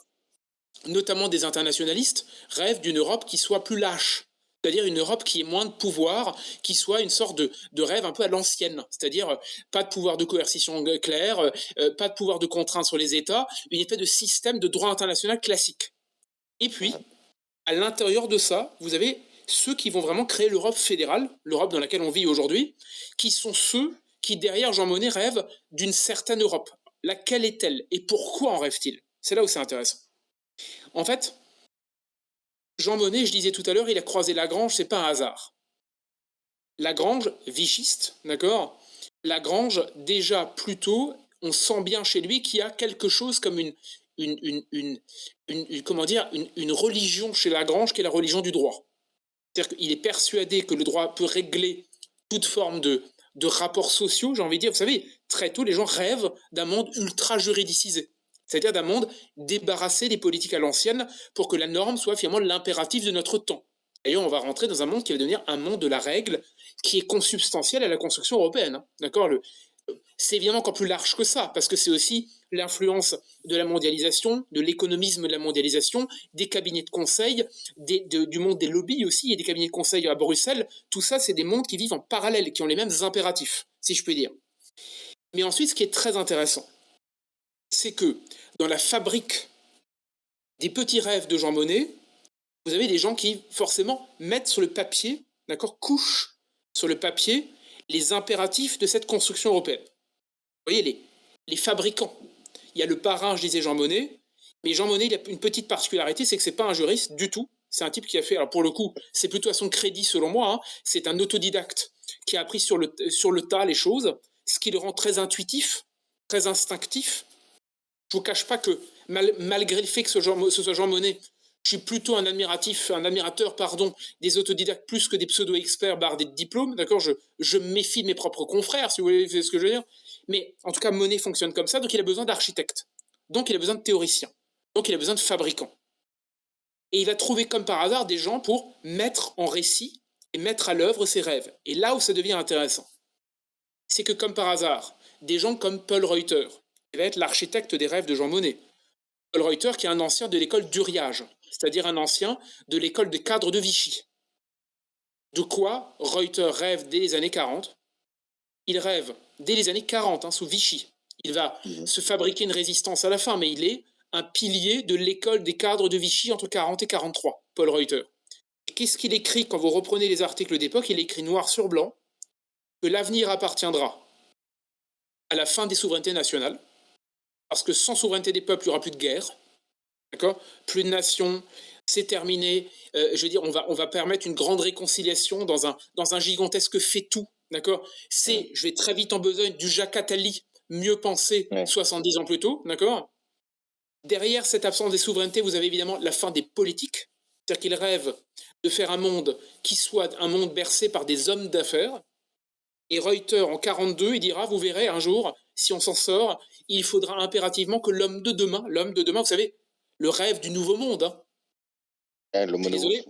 notamment des internationalistes, rêvent d'une Europe qui soit plus lâche. C'est-à-dire une Europe qui ait moins de pouvoir, qui soit une sorte de rêve un peu à l'ancienne. C'est-à-dire pas de pouvoir de coercition clair, pas de pouvoir de contrainte sur les États, une espèce de système de droit international classique. Et puis, à l'intérieur de ça, vous avez ceux qui vont vraiment créer l'Europe fédérale, l'Europe dans laquelle on vit aujourd'hui, qui sont ceux qui, derrière Jean Monnet, rêvent d'une certaine Europe. Laquelle est-elle et pourquoi en rêve-t-il? C'est là où c'est intéressant. En fait, Jean Monnet, je disais tout à l'heure, il a croisé Lagrange, c'est pas un hasard. Lagrange, vichiste, d'accord. Lagrange, déjà plus tôt, on sent bien chez lui qu'il y a quelque chose comme comment dire, une religion chez Lagrange qui est la religion du droit. C'est-à-dire qu'il est persuadé que le droit peut régler toute forme de rapports sociaux, j'ai envie de dire. Vous savez, très tôt, les gens rêvent d'un monde ultra juridicisé. C'est-à-dire d'un monde débarrassé des politiques à l'ancienne pour que la norme soit finalement l'impératif de notre temps. D'ailleurs, on va rentrer dans un monde qui va devenir un monde de la règle qui est consubstantiel à la construction européenne. Hein, d'accord. C'est évidemment encore plus large que ça, parce que c'est aussi l'influence de la mondialisation, de l'économisme de la mondialisation, des cabinets de conseil, du monde des lobbies aussi, et des cabinets de conseil à Bruxelles. Tout ça, c'est des mondes qui vivent en parallèle, qui ont les mêmes impératifs, si je puis dire. Mais ensuite, ce qui est très intéressant, c'est que dans la fabrique des petits rêves de Jean Monnet, vous avez des gens qui, forcément, mettent sur le papier, d'accord, couchent sur le papier les impératifs de cette construction européenne. Vous voyez, les fabricants. Il y a le parrain, je disais Jean Monnet, mais Jean Monnet, il a une petite particularité, c'est que c'est pas un juriste du tout. C'est un type qui a fait, alors pour le coup, c'est plutôt à son crédit selon moi, hein, c'est un autodidacte qui a appris sur le tas les choses, ce qui le rend très intuitif, très instinctif. Je vous cache pas que malgré le fait que ce soit Jean Monnet, je suis plutôt un admirateur, des autodidactes plus que des pseudo-experts bardés de diplômes, d'accord. Je me méfie de mes propres confrères, si vous voyez ce que je veux dire. Mais en tout cas, Monnet fonctionne comme ça, donc il a besoin d'architectes, donc il a besoin de théoriciens, donc il a besoin de fabricants. Et il va trouver comme par hasard des gens pour mettre en récit et mettre à l'œuvre ses rêves. Et là où ça devient intéressant, c'est que comme par hasard, des gens comme Paul Reuter, qui va être l'architecte des rêves de Jean Monnet, Paul Reuter qui est un ancien de l'école d'Uriage, c'est-à-dire un ancien de l'école des cadres de Vichy. De quoi Reuter rêve dès les années 40? Il rêve dès les années 40, hein, sous Vichy. Il va se fabriquer une résistance à la fin, mais il est un pilier de l'école des cadres de Vichy entre 40 et 43, Paul Reuter. Qu'est-ce qu'il écrit quand vous reprenez les articles d'époque? Il écrit noir sur blanc que l'avenir appartiendra à la fin des souverainetés nationales, parce que sans souveraineté des peuples, il n'y aura plus de guerre, d'accord, plus de nations, c'est terminé. Je veux dire, on va permettre une grande réconciliation dans un gigantesque fait-tout, d'accord. Mmh. Je vais très vite en besogne du Jacques Attali, mieux pensé Ouais. 70 ans plus tôt, d'accord. Derrière cette absence des souverainetés, vous avez évidemment la fin des politiques, c'est-à-dire qu'ils rêvent de faire un monde qui soit un monde bercé par des hommes d'affaires. Et Reuters, en 42, il dira, vous verrez, un jour, si on s'en sort, il faudra impérativement que l'homme de demain, vous savez, le rêve du nouveau monde, hein. Ouais, Je suis désolé,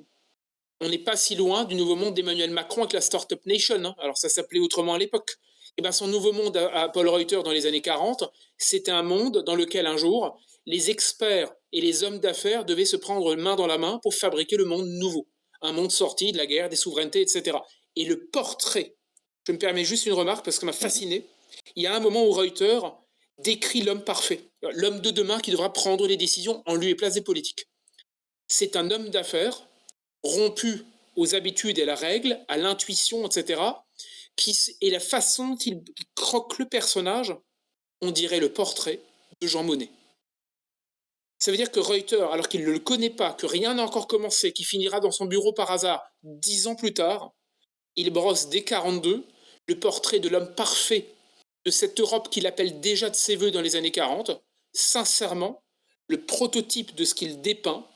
on n'est pas si loin du nouveau monde d'Emmanuel Macron avec la Startup Nation, hein. Alors ça s'appelait autrement à l'époque. Et bien son nouveau monde à Paul Reuter dans les années 40, c'était un monde dans lequel un jour, les experts et les hommes d'affaires devaient se prendre main dans la main pour fabriquer le monde nouveau. Un monde sorti de la guerre, des souverainetés, etc. Et le portrait, je me permets juste une remarque parce que ça m'a Mmh. fasciné, il y a un moment où Reuter décrit l'homme parfait, l'homme de demain qui devra prendre les décisions en lieu et place des politiques. C'est un homme d'affaires rompu aux habitudes et à la règle, à l'intuition, etc., et la façon dont il croque le personnage, on dirait le portrait de Jean Monnet. Ça veut dire que Reuter, alors qu'il ne le connaît pas, que rien n'a encore commencé, qui finira dans son bureau par hasard 10 ans plus tard, il brosse dès 42 le portrait de l'homme parfait de cette Europe qu'il appelle déjà de ses voeux dans les années 40. Sincèrement, le prototype de ce qu'il dépeint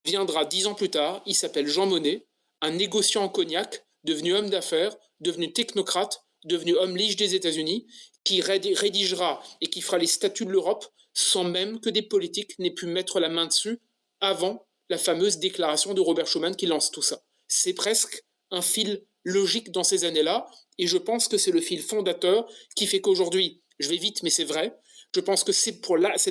viendra 10 ans plus tard, il s'appelle Jean Monnet, un négociant en cognac, devenu homme d'affaires, devenu technocrate, devenu homme lige des États-Unis, qui rédigera et qui fera les statuts de l'Europe sans même que des politiques n'aient pu mettre la main dessus avant la fameuse déclaration de Robert Schuman qui lance tout ça. C'est presque un fil logique dans ces années-là, et je pense que c'est le fil fondateur qui fait qu'aujourd'hui, je vais vite mais c'est vrai, je pense que c'est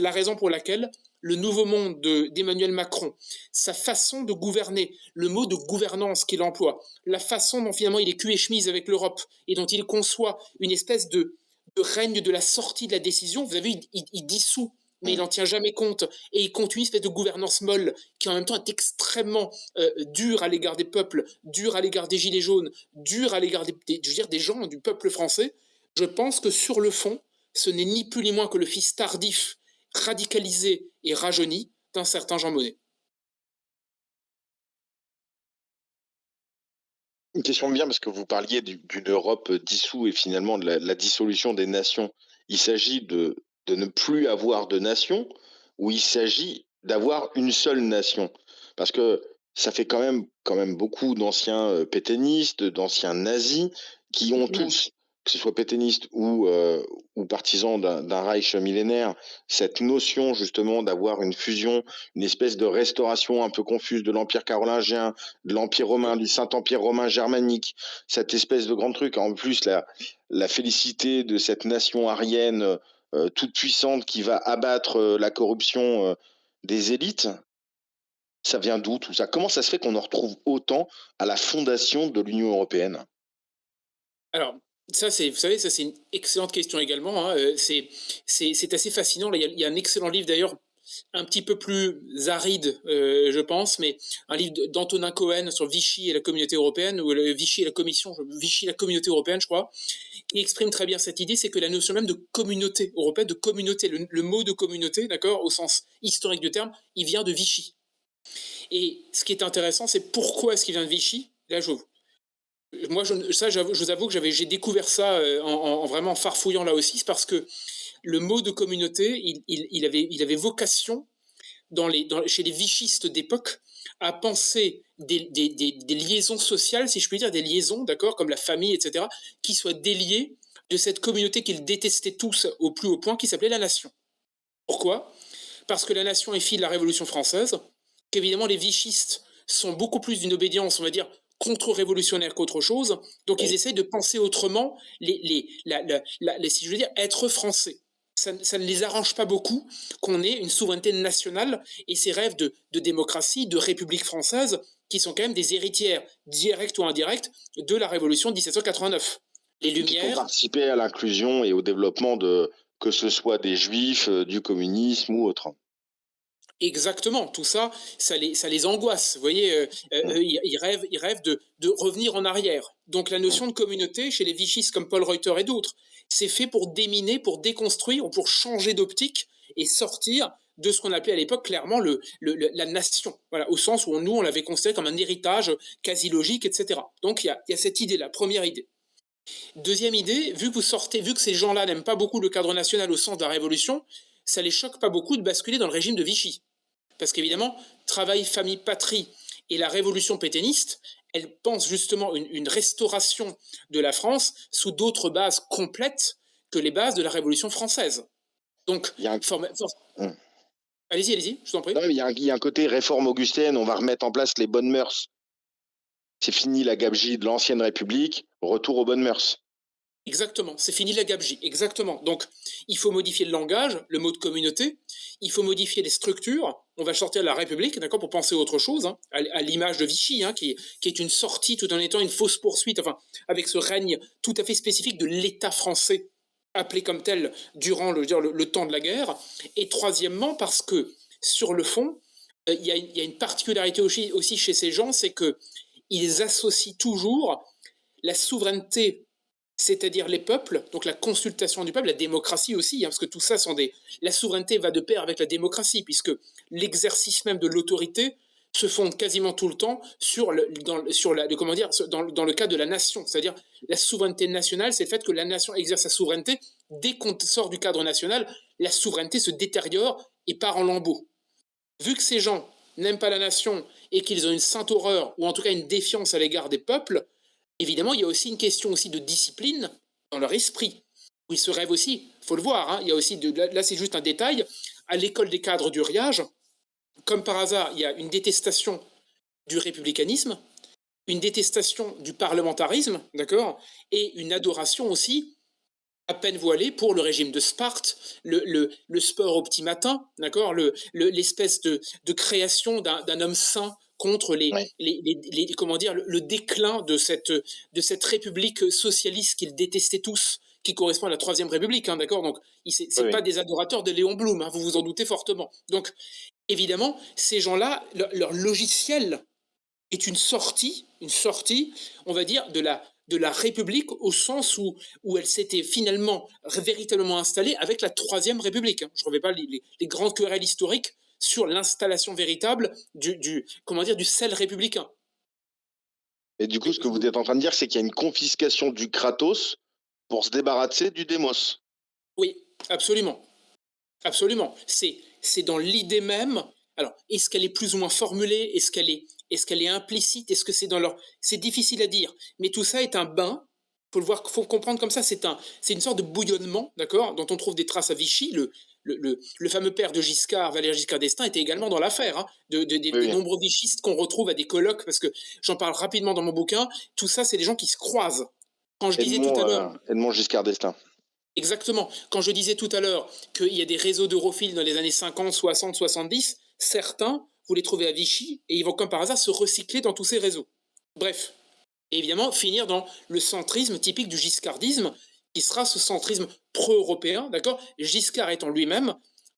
la raison pour laquelle le nouveau monde d'Emmanuel Macron, sa façon de gouverner, le mot de gouvernance qu'il emploie, la façon dont finalement il est cul et chemise avec l'Europe et dont il conçoit une espèce de règne de la sortie de la décision. Vous avez vu, il dissout, mais il n'en tient jamais compte, et il continue une espèce de gouvernance molle qui en même temps est extrêmement dure à l'égard des peuples, dure à l'égard des gilets jaunes, dure à l'égard je veux dire, des gens du peuple français. Je pense que sur le fond, ce n'est ni plus ni moins que le fils tardif, radicalisé et rajeuni d'un certain Jean Monnet. Une question bien parce que vous parliez d'une Europe dissoute et finalement de la dissolution des nations. Il s'agit de ne plus avoir de nation ou il s'agit d'avoir une seule nation? Parce que ça fait quand même beaucoup d'anciens pétainistes, d'anciens nazis qui ont tous, que ce soit pétainistes ou partisans d'un Reich millénaire, cette notion justement d'avoir une fusion, une espèce de restauration un peu confuse de l'Empire carolingien, de l'Empire romain, du Saint-Empire romain germanique, cette espèce de grand truc. En plus, la félicité de cette nation aryenne toute puissante qui va abattre la corruption des élites, ça vient d'où tout ça? Comment ça se fait qu'on en retrouve autant à la fondation de l'Union européenne? Alors, vous savez, ça c'est une excellente question également, hein. C'est assez fascinant. Là, il y a un excellent livre d'ailleurs, un petit peu plus aride, je pense, mais un livre d'Antonin Cohen sur Vichy et la communauté européenne, ou Vichy et la commission, Vichy et la communauté européenne, je crois, qui exprime très bien cette idée, c'est que la notion même de communauté européenne, de communauté, le mot de communauté, d'accord, au sens historique du terme, il vient de Vichy. Et ce qui est intéressant, c'est pourquoi est-ce qu'il vient de Vichy. Là, moi, je vous avoue que j'ai découvert ça en vraiment farfouillant là aussi, c'est parce que le mot de communauté, il avait vocation chez les vichistes d'époque à penser des liaisons sociales, si je puis dire, des liaisons, d'accord, comme la famille, etc., qui soient déliées de cette communauté qu'ils détestaient tous au plus haut point, qui s'appelait la nation. Pourquoi? Parce que la nation est fille de la Révolution française, qu'évidemment les vichistes sont beaucoup plus d'une obédience, on va dire, contre-révolutionnaire qu'autre chose, donc ils Oui. essaient de penser autrement, si je veux dire, être français. Ça ne les arrange pas beaucoup qu'on ait une souveraineté nationale et ces rêves de démocratie, de république française, qui sont quand même des héritières, directes ou indirectes, de la Révolution de 1789. Les Et qui ont Lumières, participé à l'inclusion et au développement que ce soit des juifs, du communisme ou autre. exactement, tout ça, ça les angoisse. Vous voyez, Mmh. ils rêvent de revenir en arrière. Donc la Mmh. notion de communauté, chez les vichistes comme Paul Reuter et d'autres, c'est fait pour déminer, pour déconstruire ou pour changer d'optique et sortir de ce qu'on appelait à l'époque clairement la nation, voilà, au sens où nous, on l'avait considéré comme un héritage quasi logique, etc. Donc il y a cette idée-là, première idée. Deuxième idée, vu que ces gens-là n'aiment pas beaucoup le cadre national au sens de la Révolution, ça les choque pas beaucoup de basculer dans le régime de Vichy. Parce qu'évidemment, travail, famille, patrie et la révolution pétainiste, elle pense justement une restauration de la France sous d'autres bases complètes que les bases de la Révolution française. Donc, Il y a un... Hum. Allez-y, allez-y, je vous en prie. Non, il y a un côté réforme augustienne, on va remettre en place les bonnes mœurs. C'est fini la gabegie de l'ancienne République, retour aux bonnes mœurs. Exactement, c'est fini la gabegie, exactement. Donc, il faut modifier le langage, le mot de communauté, il faut modifier les structures, on va sortir de la République, d'accord, pour penser à autre chose, hein, à l'image de Vichy, hein, qui est une sortie tout en étant une fausse poursuite, enfin, avec ce règne tout à fait spécifique de l'État français, appelé comme tel durant le temps de la guerre. Et troisièmement, parce que, sur le fond, il y a une particularité aussi chez ces gens, c'est qu'ils associent toujours la souveraineté, c'est-à-dire les peuples, donc la consultation du peuple, la démocratie aussi, hein, parce que tout ça la souveraineté va de pair avec la démocratie, puisque l'exercice même de l'autorité se fonde quasiment tout le temps dans le cas de la nation, c'est-à-dire la souveraineté nationale, c'est le fait que la nation exerce sa souveraineté. Dès qu'on sort du cadre national, la souveraineté se détériore et part en lambeaux. Vu que ces gens n'aiment pas la nation et qu'ils ont une sainte horreur, ou en tout cas une défiance à l'égard des peuples, évidemment, il y a aussi une question aussi de discipline dans leur esprit, où ils se rêvent aussi, il faut le voir, hein, il y a aussi là c'est juste un détail, à l'école des cadres du Riage, comme par hasard, il y a une détestation du républicanisme, une détestation du parlementarisme, d'accord, et une adoration aussi à peine voilée pour le régime de Sparte, le sport au petit matin, d'accord, l'espèce de création d'un homme saint contre Ouais. comment dire, le déclin de cette république socialiste qu'ils détestaient tous, qui correspond à la Troisième République, hein, d'accord. Donc, c'est Oui, pas oui. des adorateurs de Léon Blum, hein, vous vous en doutez fortement. Donc, évidemment, ces gens-là, leur logiciel est une sortie, on va dire, de la République au sens où elle s'était finalement véritablement installée avec la Troisième République. Je ne reviens pas les grandes querelles historiques sur l'installation véritable comment dire, du sel républicain. Et du coup, ce que vous êtes en train de dire, c'est qu'il y a une confiscation du Kratos pour se débarrasser du Démos. Oui, absolument. Absolument. C'est dans l'idée même. Alors, est-ce qu'elle est plus ou moins formulée? Est-ce qu'elle est implicite? Est-ce que c'est dans leur... C'est difficile à dire. Mais tout ça est un bain. Faut comprendre comme ça. C'est une sorte de bouillonnement, d'accord, dont on trouve des traces à Vichy. Le fameux père de Giscard, Valéry Giscard d'Estaing, était également dans l'affaire, hein, des Oui, oui. nombreux vichistes qu'on retrouve à des colloques, parce que j'en parle rapidement dans mon bouquin. Tout ça, c'est des gens qui se croisent. Quand je disais tout à l'heure, Edmond Giscard d'Estaing. exactement. Quand je disais tout à l'heure qu'il y a des réseaux d'europhiles dans les années 50, 60, 70, certains, vous les trouvez à Vichy, et ils vont comme par hasard se recycler dans tous ces réseaux. Bref. Et évidemment, finir dans le centrisme typique du giscardisme, qui sera ce centrisme pro-européen, d'accord. Giscard étant lui-même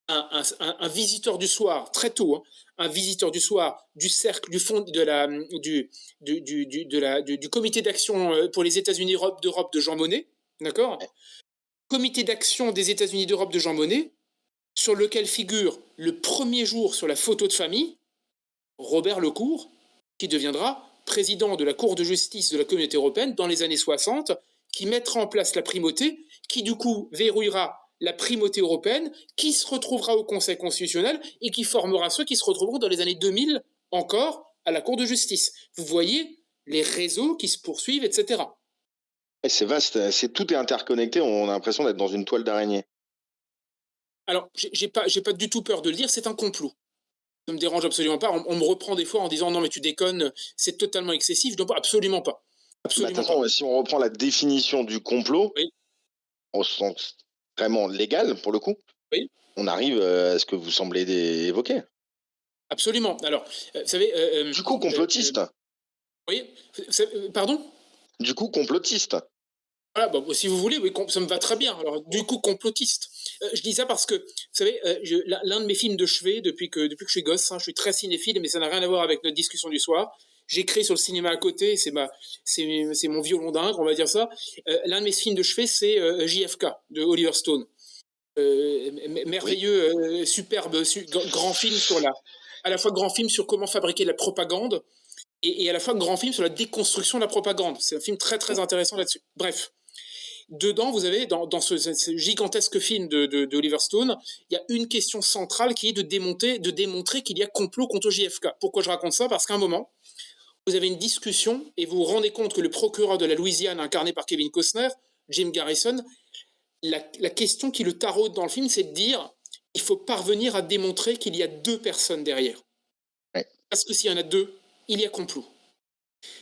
un visiteur du soir, très tôt, hein, un visiteur du soir du cercle, du fond du comité d'action pour les États-Unis d'Europe de Jean Monnet, d'accord. Comité d'action des États-Unis d'Europe de Jean Monnet, sur lequel figure le premier jour sur la photo de famille Robert Lecourt, qui deviendra président de la Cour de justice de la Communauté européenne dans les années 60, qui mettra en place la primauté, qui du coup verrouillera la primauté européenne, qui se retrouvera au Conseil constitutionnel et qui formera ceux qui se retrouveront dans les années 2000 encore à la Cour de justice. Vous voyez les réseaux qui se poursuivent, etc. Et c'est vaste, tout est interconnecté, on a l'impression d'être dans une toile d'araignée. Alors, j'ai pas du tout peur de le dire, c'est un complot. Ça me dérange absolument pas. On me reprend des fois en disant non mais tu déconnes, c'est totalement excessif. Non, absolument pas. Mais Absolument attention, pas. si on reprend la définition du complot, Oui, au sens vraiment légal pour le coup, oui, on arrive à ce que vous semblez évoquer. absolument. Alors, vous savez, Du coup, complotiste. oui, pardon. Du coup, complotiste. Voilà, bon, si vous voulez, oui, ça me va très bien. Alors, du coup, complotiste. Je dis ça parce que, vous savez, l'un de mes films de chevet, depuis que je suis gosse, hein, je suis très cinéphile, mais ça n'a rien à voir avec notre discussion du soir. J'écris sur le cinéma à côté, c'est mon violon d'ingre, on va dire ça. L'un de mes films de chevet, c'est JFK, de Oliver Stone. Oui, merveilleux, superbe, grand film sur à la fois grand film sur comment fabriquer la propagande et à la fois grand film sur la déconstruction de la propagande. C'est un film très très intéressant là-dessus. Bref, dedans, vous avez, dans ce gigantesque film de Oliver Stone, il y a une question centrale qui est de démontrer qu'il y a complot contre JFK. Pourquoi je raconte ça? Parce qu'à un moment, vous avez une discussion et vous vous rendez compte que le procureur de la Louisiane, incarné par Kevin Costner, Jim Garrison, la question qui le taraude dans le film, c'est de dire il faut parvenir à démontrer qu'il y a deux personnes derrière. ouais. Parce que s'il y en a deux, il y a complot.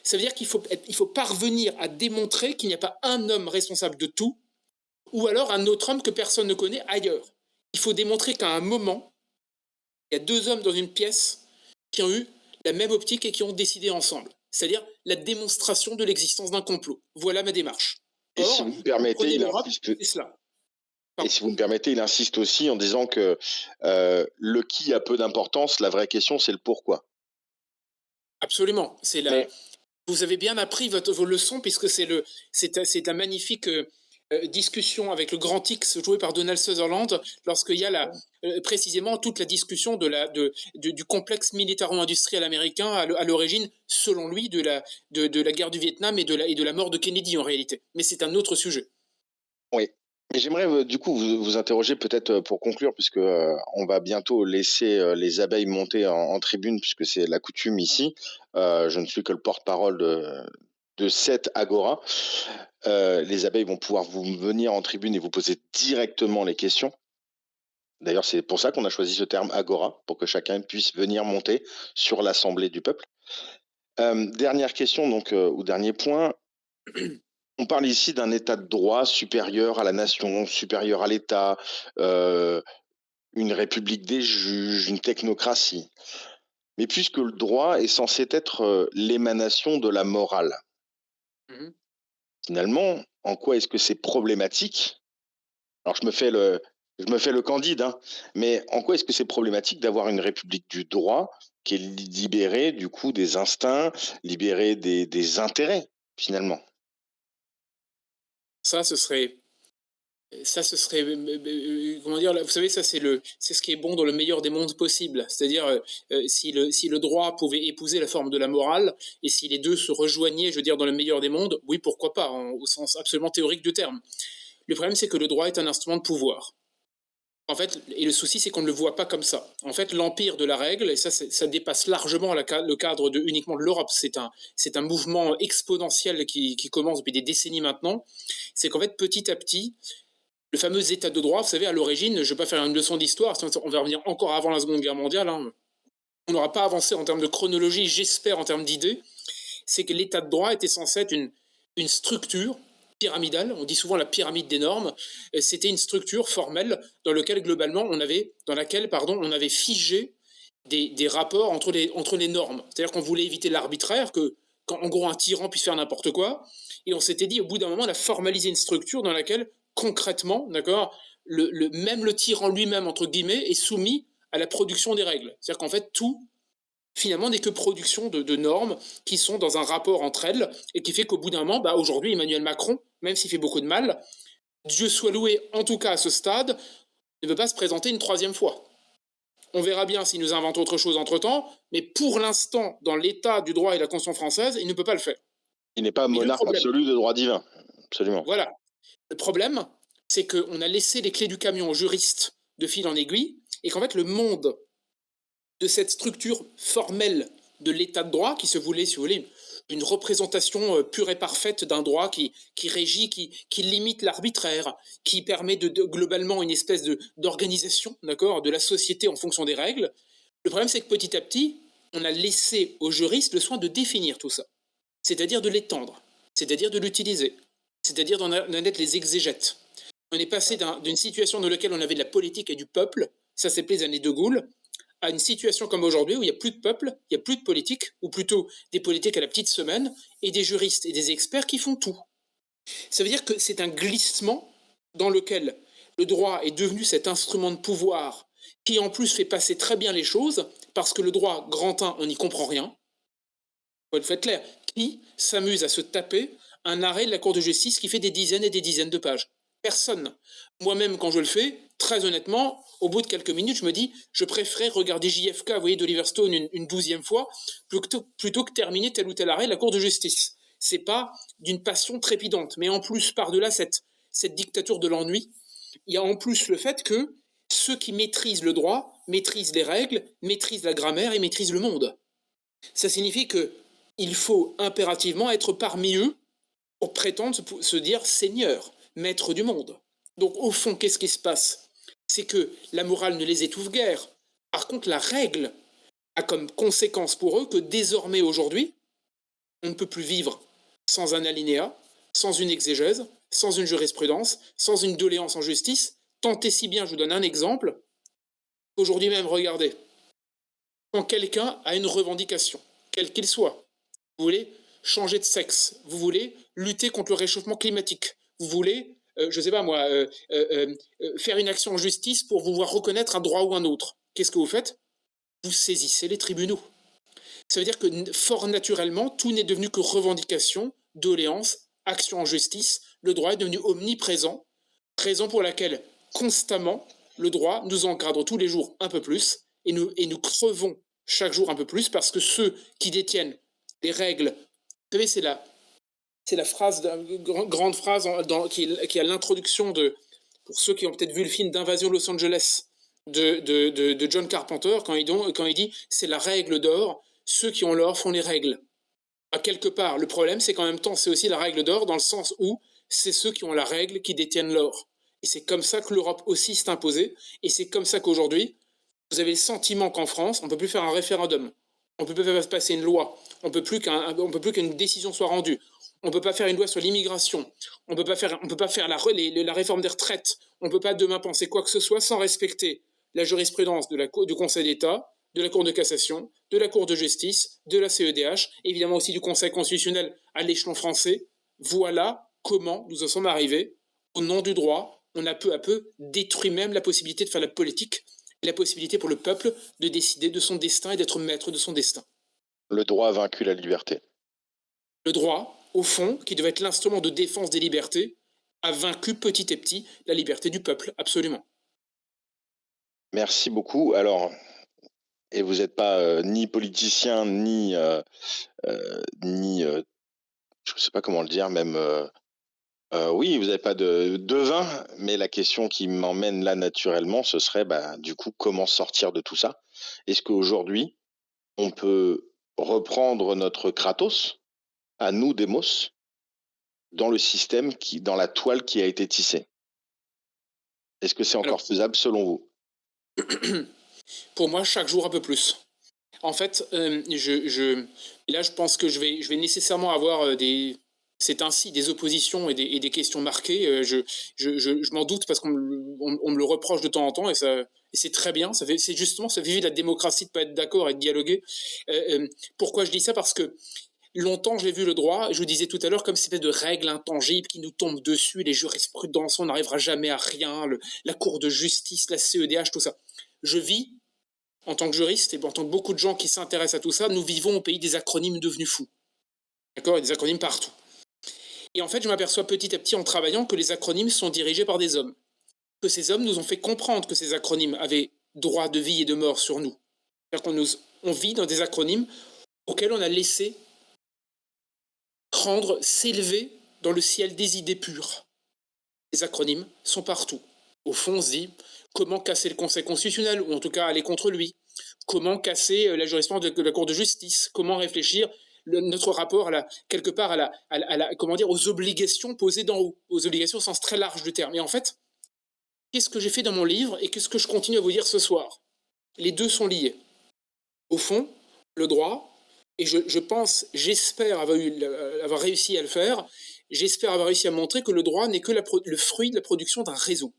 Ça veut dire il faut parvenir à démontrer qu'il n'y a pas un homme responsable de tout, ou alors un autre homme que personne ne connaît ailleurs. Il faut démontrer qu'à un moment, il y a deux hommes dans une pièce qui ont eu la même optique et qui ont décidé ensemble. C'est-à-dire la démonstration de l'existence d'un complot. Voilà ma démarche. Et si Or, vous me vous permettez, prenez il l'Europe, insiste. c'est cela. Et Pardon. si vous me permettez, il insiste aussi en disant que le qui a peu d'importance, la vraie question, c'est le pourquoi. Absolument. Mais Vous avez bien appris vos leçons puisque c'est la magnifique discussion avec le grand X joué par Donald Sutherland lorsqu'il y a précisément toute la discussion du complexe militaro-industriel américain à l'origine, selon lui, de la guerre du Vietnam et de la mort de Kennedy en réalité. Mais c'est un autre sujet. oui. Mais j'aimerais du coup vous interroger peut-être pour conclure, puisque on va bientôt laisser les abeilles monter en tribune, puisque c'est la coutume ici. Je ne suis que le porte-parole de cette agora. Les abeilles vont pouvoir vous venir en tribune et vous poser directement les questions. D'ailleurs, c'est pour ça qu'on a choisi ce terme agora, pour que chacun puisse venir monter sur l'assemblée du peuple. Dernière question, donc, ou dernier point. On parle ici d'un état de droit supérieur à la nation, supérieur à l'État, euh, une république des juges, une technocratie. Mais puisque le droit est censé être l'émanation de la morale, Mhm. finalement, en quoi est-ce que c'est problématique? Alors je me fais le candide, hein, mais en quoi est-ce que c'est problématique d'avoir une république du droit qui est libérée du coup des instincts, libérée des intérêts finalement? Ça, ce serait ce serait, comment dire, vous savez, c'est ce qui est bon dans le meilleur des mondes possibles. C'est-à-dire, si le droit pouvait épouser la forme de la morale, et si les deux se rejoignaient, je veux dire, dans le meilleur des mondes, oui, pourquoi pas, au sens absolument théorique du terme. Le problème, c'est que le droit est un instrument de pouvoir. En fait, et le souci, c'est qu'on ne le voit pas comme ça. En fait, l'empire de la règle, et ça dépasse largement le cadre uniquement de l'Europe, c'est un mouvement exponentiel qui commence depuis des décennies maintenant, c'est qu'en fait, petit à petit, le fameux état de droit, vous savez, à l'origine, je ne vais pas faire une leçon d'histoire, on va revenir encore avant la Seconde Guerre mondiale, hein. On n'aura pas avancé en termes de chronologie, j'espère en termes d'idées, c'est que l'état de droit était censé être une structure pyramidale, on dit souvent la pyramide des normes, c'était une structure formelle dans laquelle on avait figé des rapports entre les normes. C'est-à-dire qu'on voulait éviter l'arbitraire, que quand en gros un tyran puisse faire n'importe quoi, et on s'était dit au bout d'un moment, on a formalisé une structure dans laquelle concrètement, d'accord, même le tyran lui-même, entre guillemets, est soumis à la production des règles. C'est-à-dire qu'en fait, tout, finalement, n'est que production de normes qui sont dans un rapport entre elles et qui fait qu'au bout d'un moment, aujourd'hui, Emmanuel Macron, même s'il fait beaucoup de mal, Dieu soit loué, en tout cas à ce stade, ne veut pas se présenter une troisième fois. On verra bien s'il nous invente autre chose entre-temps, mais pour l'instant, dans l'état du droit et de la Constitution française, il ne peut pas le faire. Il n'est pas Mais le monarque problème, absolu de droit divin, absolument. voilà, le problème, c'est qu'on a laissé les clés du camion aux juristes de fil en aiguille, et qu'en fait, le monde de cette structure formelle de l'état de droit, qui se voulait, si vous voulez, une représentation pure et parfaite d'un droit qui régit, qui limite l'arbitraire, qui permet globalement une espèce d'organisation, d'accord, de la société en fonction des règles. Le problème, c'est que petit à petit, on a laissé aux juristes le soin de définir tout ça, c'est-à-dire de l'étendre, c'est-à-dire de l'utiliser, c'est-à-dire d'en être les exégètes. On est passé d'une situation dans laquelle on avait de la politique et du peuple, ça s'appelait les années de Gaulle, à une situation comme aujourd'hui où il n'y a plus de peuple, il n'y a plus de politique, ou plutôt des politiques à la petite semaine, et des juristes et des experts qui font tout. Ça veut dire que c'est un glissement dans lequel le droit est devenu cet instrument de pouvoir qui en plus fait passer très bien les choses, parce que le droit, grand 1, on n'y comprend rien. Faut être clair. Qui s'amuse à se taper un arrêt de la Cour de justice qui fait des dizaines et des dizaines de pages? Personne. Moi-même, quand je le fais, très honnêtement, au bout de quelques minutes, je me dis, je préférais regarder JFK, vous voyez, d'Oliver Stone une 12e fois, plutôt que terminer tel ou tel arrêt de la Cour de justice. C'est pas d'une passion trépidante, mais en plus, par-delà cette dictature de l'ennui, il y a en plus le fait que ceux qui maîtrisent le droit maîtrisent les règles, maîtrisent la grammaire et maîtrisent le monde. Ça signifie que il faut impérativement être parmi eux pour prétendre se dire seigneur, maître du monde. Donc au fond, qu'est-ce qui se passe? C'est que la morale ne les étouffe guère. Par contre, la règle a comme conséquence pour eux que désormais, aujourd'hui, on ne peut plus vivre sans un alinéa, sans une exégèse, sans une jurisprudence, sans une doléance en justice, tant et si bien, je vous donne un exemple, aujourd'hui même, regardez, quand quelqu'un a une revendication, quel qu'il soit, vous voulez changer de sexe, vous voulez lutter contre le réchauffement climatique, vous voulez, je ne sais pas moi, faire une action en justice pour vous voir reconnaître un droit ou un autre. Qu'est-ce que vous faites? Vous saisissez les tribunaux. Ça veut dire que fort naturellement, tout n'est devenu que revendication, doléance, action en justice. Le droit est devenu omniprésent, raison pour laquelle constamment le droit nous encadre tous les jours un peu plus et nous crevons chaque jour un peu plus parce que ceux qui détiennent les règles, vous savez, c'est la phrase, grande phrase qui est à l'introduction de, pour ceux qui ont peut-être vu le film d'Invasion Los Angeles de John Carpenter, quand il dit c'est la règle d'or, ceux qui ont l'or font les règles. À quelque part, le problème, c'est qu'en même temps, c'est aussi la règle d'or dans le sens où c'est ceux qui ont la règle qui détiennent l'or. Et c'est comme ça que l'Europe aussi s'est imposée, et c'est comme ça qu'aujourd'hui, vous avez le sentiment qu'en France, on ne peut plus faire un référendum, on ne peut plus faire passer une loi, on ne peut plus qu'une décision soit rendue, on ne peut pas faire une loi sur l'immigration, on ne peut pas faire la réforme des retraites, on ne peut pas demain penser quoi que ce soit sans respecter la jurisprudence du Conseil d'État, de la Cour de cassation, de la Cour de justice, de la CEDH, évidemment aussi du Conseil constitutionnel à l'échelon français. Voilà comment nous en sommes arrivés. Au nom du droit, on a peu à peu détruit même la possibilité de faire la politique, la possibilité pour le peuple de décider de son destin et d'être maître de son destin. Le droit a vaincu la liberté. Le droit, au fond, qui devait être l'instrument de défense des libertés, a vaincu petit à petit la liberté du peuple, absolument. Merci beaucoup. Alors, et vous n'êtes pas ni politicien, ni, je ne sais pas comment le dire, même, oui, vous n'avez pas de devin, mais la question qui m'emmène là naturellement, ce serait, bah, du coup, comment sortir de tout ça? Est-ce qu'aujourd'hui, on peut reprendre notre Kratos, à nous, Demos, dans le système dans la toile qui a été tissée? Est-ce que c'est encore Alors, faisable selon vous? pour moi, chaque jour un peu plus. En fait, et là, je pense que je vais nécessairement avoir c'est ainsi, des oppositions et des questions marquées. Je m'en doute parce on me le reproche de temps en temps et c'est très bien. C'est justement, ça fait vivre la démocratie de pas être d'accord et de dialoguer. Pourquoi je dis ça? Parce que longtemps, j'ai vu le droit, je vous disais tout à l'heure, comme cette espèce de règles intangibles qui nous tombent dessus, les jurisprudences, on n'arrivera jamais à rien, la Cour de justice, la CEDH, tout ça. Je vis en tant que juriste et en tant que beaucoup de gens qui s'intéressent à tout ça, nous vivons au pays des acronymes devenus fous. D'accord? Il y a des acronymes partout. Et en fait, je m'aperçois petit à petit en travaillant que les acronymes sont dirigés par des hommes. Que ces hommes nous ont fait comprendre que ces acronymes avaient droit de vie et de mort sur nous. C'est-à-dire on vit dans des acronymes auxquels on a laissé s'élever dans le ciel des idées pures. Les acronymes sont partout. Au fond, on se dit, comment casser le Conseil constitutionnel, ou en tout cas aller contre lui? Comment casser la jurisprudence de la Cour de justice? Comment réfléchir notre rapport quelque part comment dire, aux obligations posées d'en haut, aux obligations au sens très large du terme. Et en fait, qu'est-ce que j'ai fait dans mon livre et qu'est-ce que je continue à vous dire ce soir? Les deux sont liés. Au fond, le droit, et je pense, j'espère avoir réussi à le faire, j'espère avoir réussi à montrer que le droit n'est que le fruit de la production d'un réseau.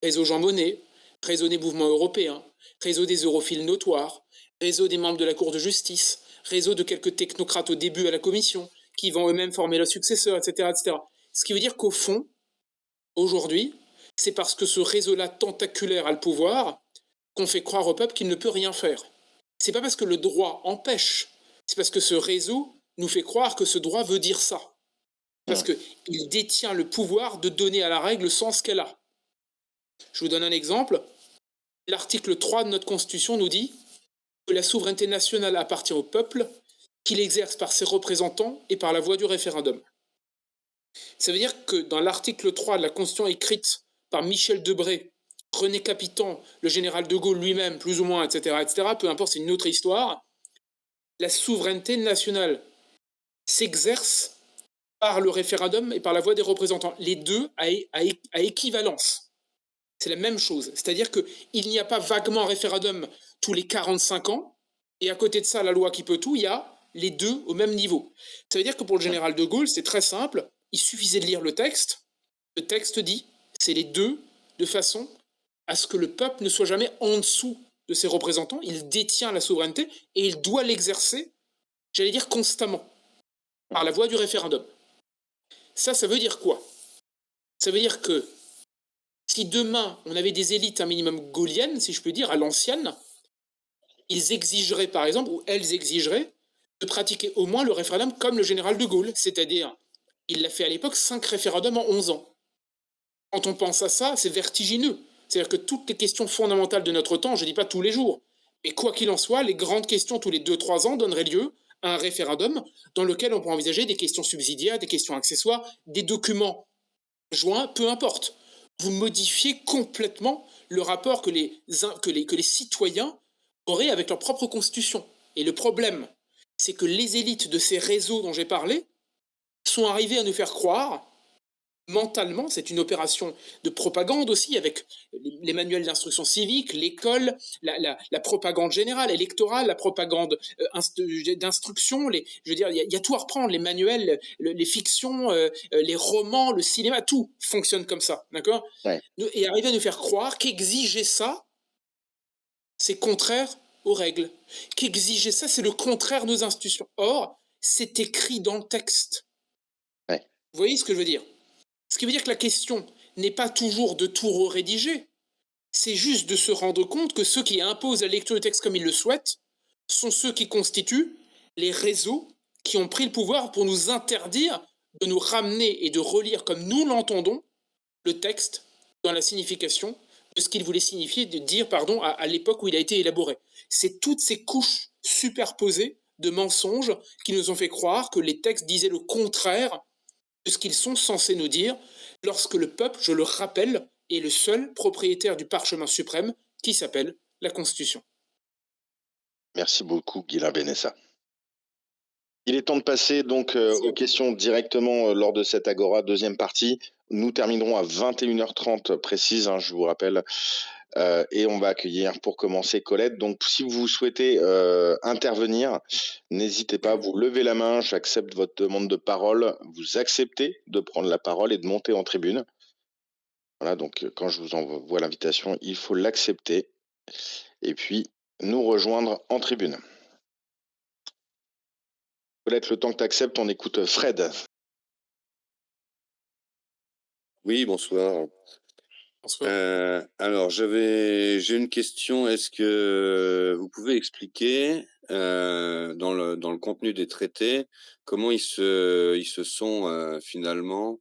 Réseau Jean Monnet, réseau des mouvements européens, réseau des europhiles notoires, réseau des membres de la Cour de justice, réseau de quelques technocrates au début à la Commission, qui vont eux-mêmes former leurs successeurs, etc., etc. Ce qui veut dire qu'au fond, aujourd'hui, c'est parce que ce réseau-là tentaculaire a le pouvoir qu'on fait croire au peuple qu'il ne peut rien faire. C'est pas parce que le droit empêche, c'est parce que ce réseau nous fait croire que ce droit veut dire ça. parce qu'il détient le pouvoir de donner à la règle le sens qu'elle a. Je vous donne un exemple. L'article 3 de notre Constitution nous dit que la souveraineté nationale appartient au peuple, qu'il exerce par ses représentants et par la voie du référendum. Ça veut dire que dans l'article 3 de la Constitution écrite par Michel Debré, René Capitan, le général de Gaulle lui-même, plus ou moins, etc., peu importe, c'est une autre histoire, la souveraineté nationale s'exerce par le référendum et par la voie des représentants. Les deux à équivalence. C'est la même chose. C'est-à-dire qu'il n'y a pas vaguement un référendum tous les 45 ans, et à côté de ça, la loi qui peut tout, il y a les deux au même niveau. Ça veut dire que pour le général de Gaulle, c'est très simple, il suffisait de lire le texte dit, c'est les deux, de façon à ce que le peuple ne soit jamais en dessous de ses représentants, il détient la souveraineté, et il doit l'exercer, j'allais dire constamment, par la voie du référendum. Ça veut dire quoi? Ça veut dire que si demain on avait des élites un minimum gaulliennes, si je peux dire, à l'ancienne, ils exigeraient par exemple, ou elles exigeraient, de pratiquer au moins le référendum comme le général de Gaulle, c'est-à-dire, il l'a fait à l'époque 5 référendums en 11 ans. Quand on pense à ça, c'est vertigineux. C'est-à-dire que toutes les questions fondamentales de notre temps, je ne dis pas tous les jours, mais quoi qu'il en soit, les grandes questions tous les 2-3 ans donneraient lieu à un référendum dans lequel on pourrait envisager des questions subsidiaires, des questions accessoires, des documents joints, peu importe. Vous modifiez complètement le rapport que les citoyens auraient avec leur propre constitution. Et le problème, c'est que les élites de ces réseaux dont j'ai parlé sont arrivées à nous faire croire, mentalement, c'est une opération de propagande aussi, avec les manuels d'instruction civique, l'école, la propagande générale, électorale, la propagande d'instruction, je veux dire, il y a tout à reprendre, les manuels, les fictions, les romans, le cinéma, tout fonctionne comme ça, d'accord? Ouais. Et arriver à nous faire croire qu'exiger ça, c'est contraire aux règles. Qu'exiger ça, c'est le contraire de nos institutions. Or, c'est écrit dans le texte. Ouais. Vous voyez ce que je veux dire? Ce qui veut dire que la question n'est pas toujours de tout rédiger, c'est juste de se rendre compte que ceux qui imposent la lecture du texte comme ils le souhaitent sont ceux qui constituent les réseaux qui ont pris le pouvoir pour nous interdire de nous ramener et de relire comme nous l'entendons le texte dans la signification de ce qu'il voulait signifier, de dire pardon à l'époque où il a été élaboré. C'est toutes ces couches superposées de mensonges qui nous ont fait croire que les textes disaient le contraire de ce qu'ils sont censés nous dire, lorsque le peuple, je le rappelle, est le seul propriétaire du parchemin suprême qui s'appelle la Constitution. Merci beaucoup, Guilain Benessa. Il est temps de passer donc aux questions directement lors de cette Agora, deuxième partie. Nous terminerons à 21h30 précise, je vous rappelle. Et on va accueillir pour commencer Colette. Donc si vous souhaitez intervenir, n'hésitez pas, vous levez la main, j'accepte votre demande de parole, vous acceptez de prendre la parole et de monter en tribune. Voilà, donc quand je vous envoie l'invitation, il faut l'accepter et puis nous rejoindre en tribune. Colette, le temps que tu acceptes, on écoute Fred. Oui, bonsoir. Alors, j'ai une question. Est-ce que vous pouvez expliquer dans le contenu des traités comment ils se sont finalement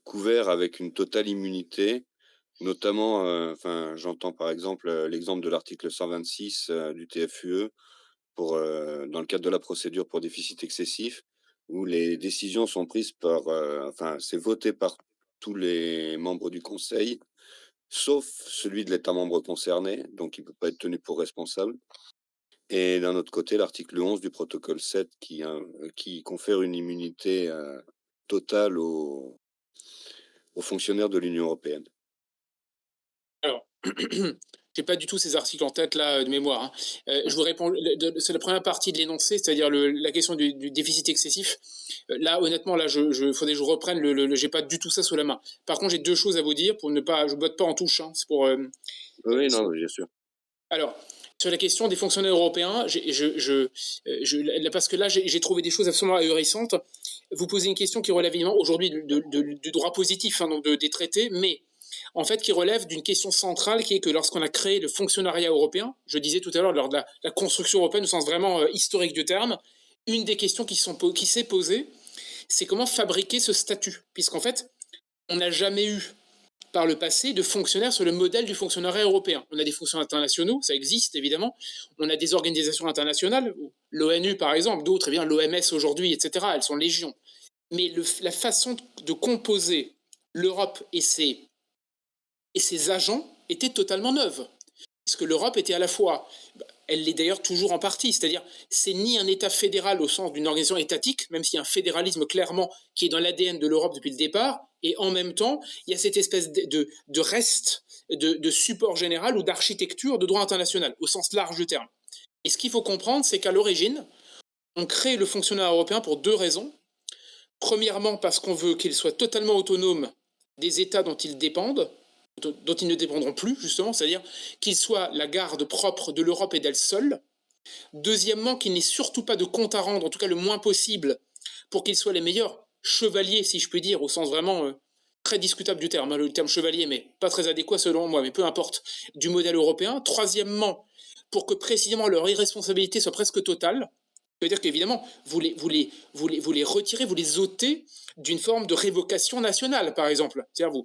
couverts avec une totale immunité, notamment, j'entends par exemple l'exemple de l'article 126 du TFUE dans le cadre de la procédure pour déficit excessif, où les décisions sont prises c'est voté par tous les membres du Conseil, sauf celui de l'État membre concerné, donc il ne peut pas être tenu pour responsable. Et d'un autre côté, l'article 11 du protocole 7 qui confère une immunité totale aux fonctionnaires de l'Union européenne. Alors, j'ai pas du tout ces articles en tête là de mémoire. Je vous réponds, c'est la première partie de l'énoncé, c'est-à-dire la question du déficit excessif. Là, honnêtement, là, faudrait que je reprenne j'ai pas du tout ça sous la main. Par contre, j'ai deux choses à vous dire pour ne pas, je botte pas en touche. C'est pour. Oui, non, bien sûr. Alors, sur la question des fonctionnaires européens, parce que là, j'ai trouvé des choses absolument ahurissantes. Vous posez une question qui relève évidemment aujourd'hui du droit positif, donc des traités, mais en fait, qui relève d'une question centrale qui est que lorsqu'on a créé le fonctionnariat européen, je disais tout à l'heure, lors de la construction européenne au sens vraiment historique du terme, une des questions qui s'est posée, c'est comment fabriquer ce statut, puisqu'en fait, on n'a jamais eu par le passé de fonctionnaires sur le modèle du fonctionnariat européen. On a des fonctionnaires internationaux, ça existe évidemment, on a des organisations internationales, l'ONU par exemple, d'autres, eh bien l'OMS aujourd'hui, etc., elles sont légion. Mais la façon de composer l'Europe et ses agents était totalement neuve. Puisque l'Europe était à la fois, elle l'est d'ailleurs toujours en partie, c'est-à-dire c'est ni un État fédéral au sens d'une organisation étatique, même s'il y a un fédéralisme clairement qui est dans l'ADN de l'Europe depuis le départ, et en même temps, il y a cette espèce de reste, de support général ou d'architecture de droit international, au sens large du terme. Et ce qu'il faut comprendre, c'est qu'à l'origine, on crée le fonctionnaire européen pour deux raisons. Premièrement, parce qu'on veut qu'il soit totalement autonome des États dont ils dépendent, dont ils ne dépendront plus, justement, c'est-à-dire qu'il soit la garde propre de l'Europe et d'elle seule. Deuxièmement, qu'il n'ait surtout pas de compte à rendre, en tout cas le moins possible, pour qu'ils soient les meilleurs chevaliers, si je puis dire, au sens vraiment très discutable du terme, hein, le terme chevalier, mais pas très adéquat selon moi, mais peu importe, du modèle européen. Troisièmement, pour que précisément leur irresponsabilité soit presque totale, c'est-à-dire qu'évidemment, vous les retirez, vous les ôtez d'une forme de révocation nationale, par exemple. C'est-à-dire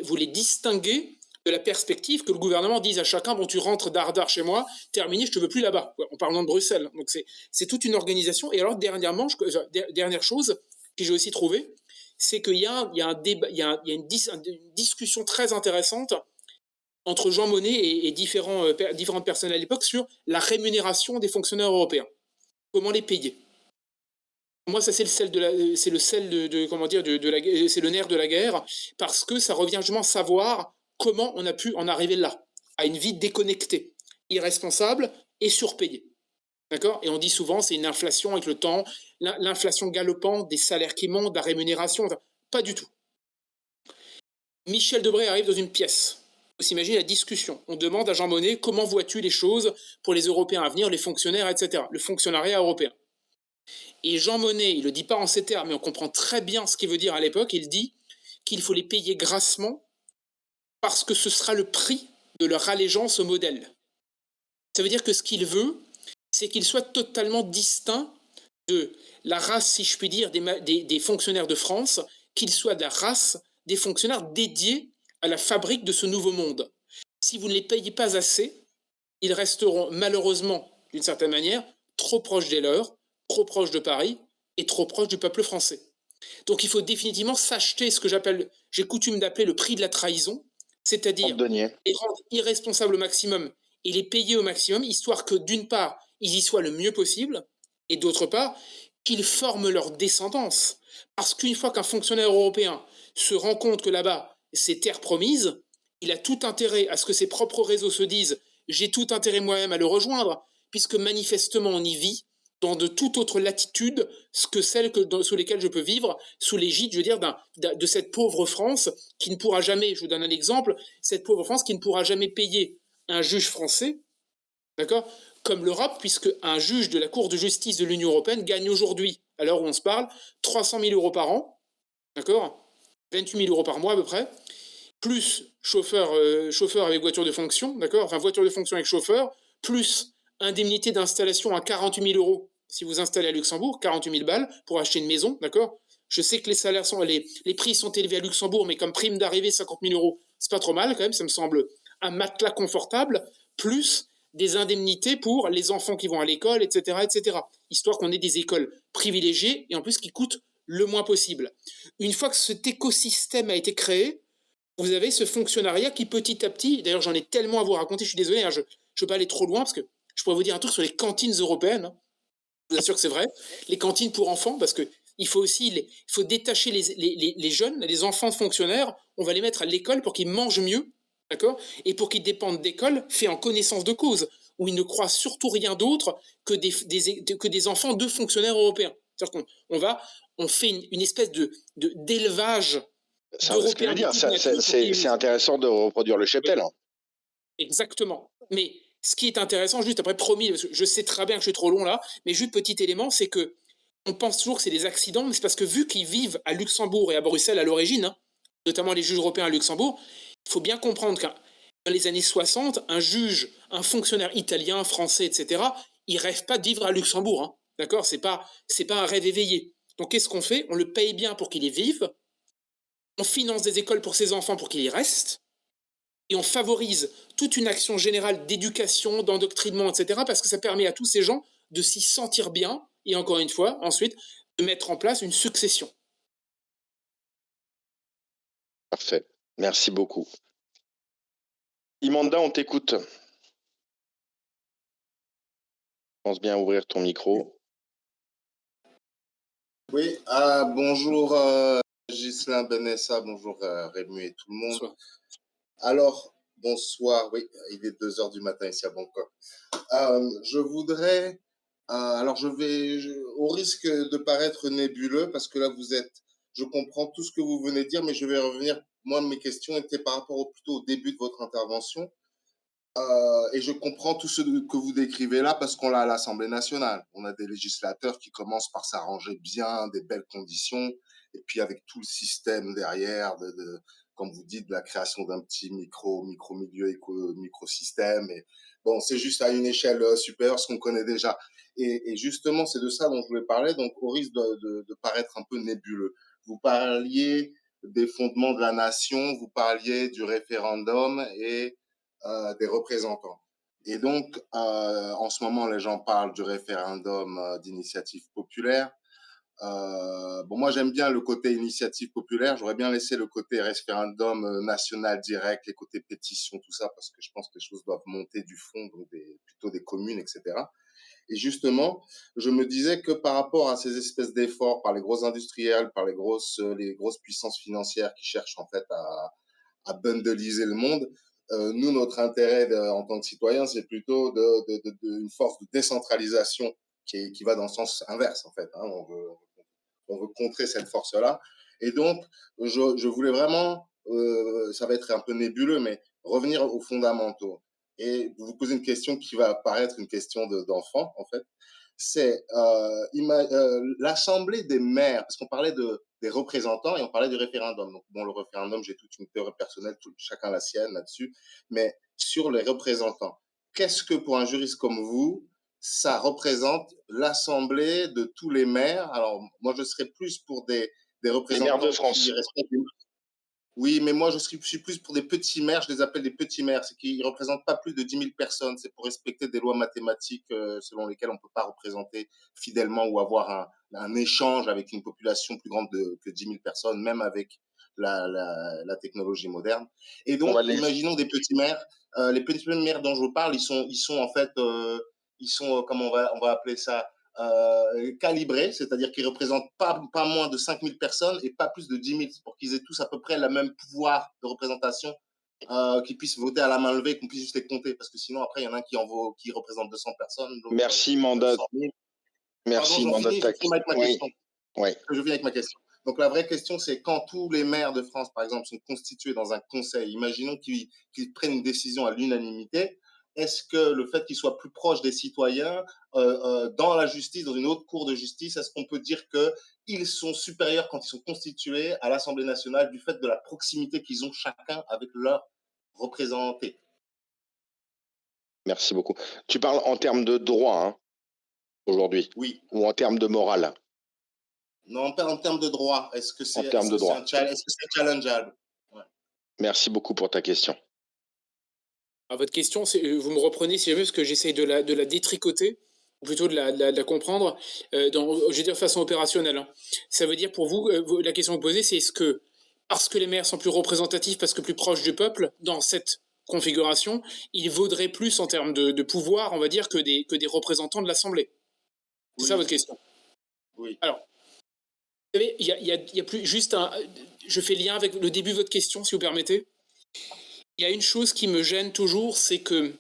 vous les distinguez de la perspective que le gouvernement dise à chacun, bon, tu rentres dardard chez moi, terminé, je te veux plus là-bas, en parlant de Bruxelles. Donc c'est toute une organisation. Et alors, dernière chose que j'ai aussi trouvée, c'est qu'il y a un débat, il y a une discussion très intéressante entre Jean Monnet et différentes personnes à l'époque sur la rémunération des fonctionnaires européens. Comment les payer? Moi, ça c'est c'est le nerf de la guerre, parce que ça revient justement à savoir comment on a pu en arriver là, à une vie déconnectée, irresponsable et surpayée. D'accord? Et on dit souvent c'est une inflation avec le temps, l'inflation galopante des salaires qui montent, de la rémunération, pas du tout. Michel Debré arrive dans une pièce. On s'imagine la discussion. On demande à Jean Monnet comment vois-tu les choses pour les Européens à venir, les fonctionnaires, etc. Le fonctionnariat européen. Et Jean Monnet, il ne le dit pas en ces termes, mais on comprend très bien ce qu'il veut dire à l'époque. Il dit qu'il faut les payer grassement parce que ce sera le prix de leur allégeance au modèle. Ça veut dire que ce qu'il veut, c'est qu'ils soient totalement distincts de la race, si je puis dire, des fonctionnaires de France, qu'ils soient de la race des fonctionnaires dédiés à la fabrique de ce nouveau monde. Si vous ne les payez pas assez, ils resteront malheureusement, d'une certaine manière, trop proches des leurs, trop proches de Paris et trop proches du peuple français. Donc il faut définitivement s'acheter ce que j'ai coutume d'appeler le prix de la trahison, c'est-à-dire les rendre irresponsables au maximum et les payer au maximum, histoire que d'une part, ils y soient le mieux possible, et d'autre part, qu'ils forment leur descendance. Parce qu'une fois qu'un fonctionnaire européen se rend compte que là-bas, c'est terre promise, il a tout intérêt à ce que ses propres réseaux se disent « j'ai tout intérêt moi-même à le rejoindre », puisque manifestement on y vit dans de toute autre latitude que celles sous lesquelles je peux vivre, sous l'égide, je veux dire, de cette pauvre France qui ne pourra jamais, je vous donne un exemple, cette pauvre France qui ne pourra jamais payer un juge français, d'accord, comme l'Europe, puisque un juge de la Cour de justice de l'Union européenne gagne aujourd'hui, à l'heure où on se parle, 300 000 euros par an, d'accord, 28 000 euros par mois à peu près, plus chauffeur avec voiture de fonction, d'accord, enfin voiture de fonction avec chauffeur, plus indemnité d'installation à 48 000 euros si vous installez à Luxembourg, 48 000 balles pour acheter une maison, d'accord. Je sais que les prix sont élevés à Luxembourg, mais comme prime d'arrivée 50 000 euros, c'est pas trop mal quand même, ça me semble un matelas confortable, plus des indemnités pour les enfants qui vont à l'école, etc., etc., histoire qu'on ait des écoles privilégiées et en plus qui coûtent le moins possible. Une fois que cet écosystème a été créé, vous avez ce fonctionnariat qui petit à petit, d'ailleurs j'en ai tellement à vous raconter, je suis désolé, hein, je ne veux pas aller trop loin parce que je pourrais vous dire un truc sur les cantines européennes, hein. Je vous assure que c'est vrai, les cantines pour enfants, parce que il faut détacher les jeunes, les enfants de fonctionnaires, on va les mettre à l'école pour qu'ils mangent mieux, d'accord, et pour qu'ils dépendent d'écoles faites en connaissance de cause, où ils ne croient surtout rien d'autre que des enfants de fonctionnaires européens. C'est-à-dire qu'on fait une espèce d'élevage d'Européens. C'est intéressant de reproduire le cheptel. Exactement. Mais ce qui est intéressant, juste après, promis, parce que je sais très bien que je suis trop long là, mais juste petit élément, c'est que on pense toujours que c'est des accidents, mais c'est parce que vu qu'ils vivent à Luxembourg et à Bruxelles à l'origine, hein, notamment les juges européens à Luxembourg, il faut bien comprendre que dans les années 60, un juge, un fonctionnaire italien, français, etc., il rêve pas de vivre à Luxembourg, hein, d'accord, c'est pas un rêve éveillé. Donc qu'est-ce qu'on fait? On le paye bien pour qu'il y vive, on finance des écoles pour ses enfants pour qu'il y reste, et on favorise toute une action générale d'éducation, d'endoctrinement, etc., parce que ça permet à tous ces gens de s'y sentir bien, et encore une fois, ensuite, de mettre en place une succession. Parfait. Merci beaucoup. Imanda, on t'écoute. Pense bien à ouvrir ton micro. Oui, bonjour Ghislain, Benessa, bonjour Rému et tout le monde. Bonsoir. Alors, bonsoir, oui, il est 2 heures du matin ici à Bangkok. Je voudrais, alors au risque de paraître nébuleux, parce que là je comprends tout ce que vous venez de dire, mais je vais revenir, moi mes questions étaient par rapport plutôt au début de votre intervention. Et je comprends tout ce que vous décrivez là parce qu'on l'a à l'Assemblée nationale. On a des législateurs qui commencent par s'arranger bien, des belles conditions, et puis avec tout le système derrière, comme vous dites, de la création d'un petit micro-milieu, microsystème. Et bon, c'est juste à une échelle supérieure, ce qu'on connaît déjà. Et justement, c'est de ça dont je voulais parler, donc au risque de paraître un peu nébuleux. Vous parliez des fondements de la nation, vous parliez du référendum et des représentants. Et donc, en ce moment, les gens parlent du référendum d'initiative populaire. Bon, moi, j'aime bien le côté initiative populaire. J'aurais bien laissé le côté référendum national direct, les côtés pétition, tout ça, parce que je pense que les choses doivent monter du fond, donc plutôt des communes, etc. Et justement, je me disais que par rapport à ces espèces d'efforts par les gros industriels, par les grosses puissances financières qui cherchent en fait à bundleiser le monde, nous, notre intérêt en tant que citoyens, c'est plutôt une force de décentralisation qui va dans le sens inverse, en fait. Hein. On veut contrer cette force-là. Et donc, je voulais vraiment, ça va être un peu nébuleux, mais revenir aux fondamentaux. Et vous poser une question qui va paraître une question d'enfant, en fait. C'est l'Assemblée des maires, parce qu'on parlait des représentants et on parlait du référendum. Donc, bon, le référendum, j'ai toute une théorie personnelle, chacun la sienne là-dessus. Mais sur les représentants, qu'est-ce que pour un juriste comme vous, ça représente l'Assemblée de tous les maires? Alors, moi, je serais plus pour des représentants les maires de France. qui respectent. Oui, mais moi, je suis plus pour des petits maires. Je les appelle des petits maires. C'est qu'ils ne représentent pas plus de 10 000 personnes. C'est pour respecter des lois mathématiques selon lesquelles on ne peut pas représenter fidèlement ou avoir un échange avec une population plus grande que 10 000 personnes, même avec la technologie moderne. Et donc, imaginons des petits maires. Les petits maires dont je vous parle, ils sont en fait, comment on va appeler ça, calibrés, c'est-à-dire qu'ils représentent pas moins de 5 000 personnes et pas plus de 10 000, pour qu'ils aient tous à peu près le même pouvoir de représentation, qu'ils puissent voter à la main levée, qu'on puisse juste les compter, parce que sinon après il y en a un qui représente 200 personnes. Merci Mandat. Merci Mandat. Je viens avec ma question. Donc la vraie question, c'est quand tous les maires de France, par exemple, sont constitués dans un conseil, imaginons qu'ils prennent une décision à l'unanimité. Est-ce que le fait qu'ils soient plus proches des citoyens dans la justice, dans une haute cour de justice, est-ce qu'on peut dire qu'ils sont supérieurs quand ils sont constitués à l'Assemblée nationale du fait de la proximité qu'ils ont chacun avec leurs représentés? Merci beaucoup. Tu parles en termes de droit hein, aujourd'hui? Oui. Ou en termes de morale? Non, en termes de droit. Est-ce que c'est challengeable? Ouais. Merci beaucoup pour ta question. Alors, votre question, vous me reprenez si jamais, parce que j'essaye de la détricoter, ou plutôt de la comprendre, je vais dire de façon opérationnelle. Hein. Ça veut dire pour vous, la question que vous posez, c'est est-ce que, parce que les maires sont plus représentatifs, parce que plus proches du peuple, dans cette configuration, ils vaudraient plus en termes de pouvoir, on va dire, que des représentants de l'Assemblée? C'est ça votre question? Oui. Alors, vous savez, il y a plus juste je fais lien avec le début de votre question, si vous permettez. Il y a une chose qui me gêne toujours, c'est que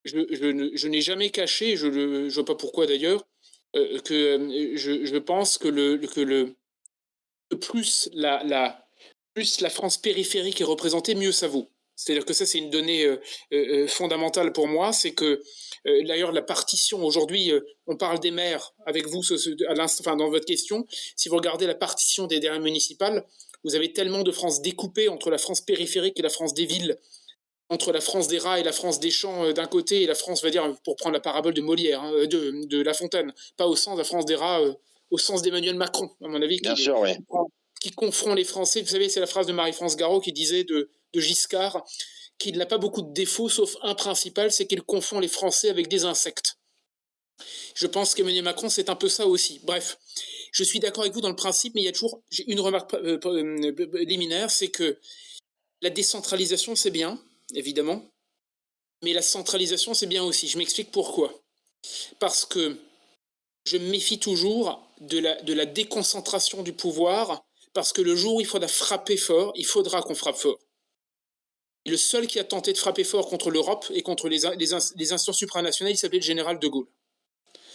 je n'ai jamais caché, je ne vois pas pourquoi d'ailleurs, que je pense que plus la France périphérique est représentée, mieux ça vaut. C'est-à-dire que ça, c'est une donnée fondamentale pour moi, c'est que d'ailleurs la partition aujourd'hui, on parle des maires avec vous dans votre question. Si vous regardez la partition des dernières municipales, vous avez tellement de France découpée entre la France périphérique et la France des villes. entre la France des rats et la France des champs d'un côté, et la France, on va dire, pour prendre la parabole de Molière, hein, de La Fontaine, pas au sens de la France des rats, au sens d'Emmanuel Macron, à mon avis, Bien sûr, oui. qui confond les Français. Vous savez, c'est la phrase de Marie-France Garot qui disait de Giscard qu'il n'a pas beaucoup de défauts, sauf un principal, c'est qu'il confond les Français avec des insectes. Je pense qu'Emmanuel Macron, c'est un peu ça aussi. Bref, je suis d'accord avec vous dans le principe, mais il y a toujours une remarque liminaire, c'est que la décentralisation, c'est bien, évidemment, mais la centralisation, c'est bien aussi. Je m'explique pourquoi. Parce que je me méfie toujours de la déconcentration du pouvoir, parce que le jour où il faudra frapper fort, il faudra qu'on frappe fort. Et le seul qui a tenté de frapper fort contre l'Europe et contre les instances supranationales, il s'appelait le général de Gaulle.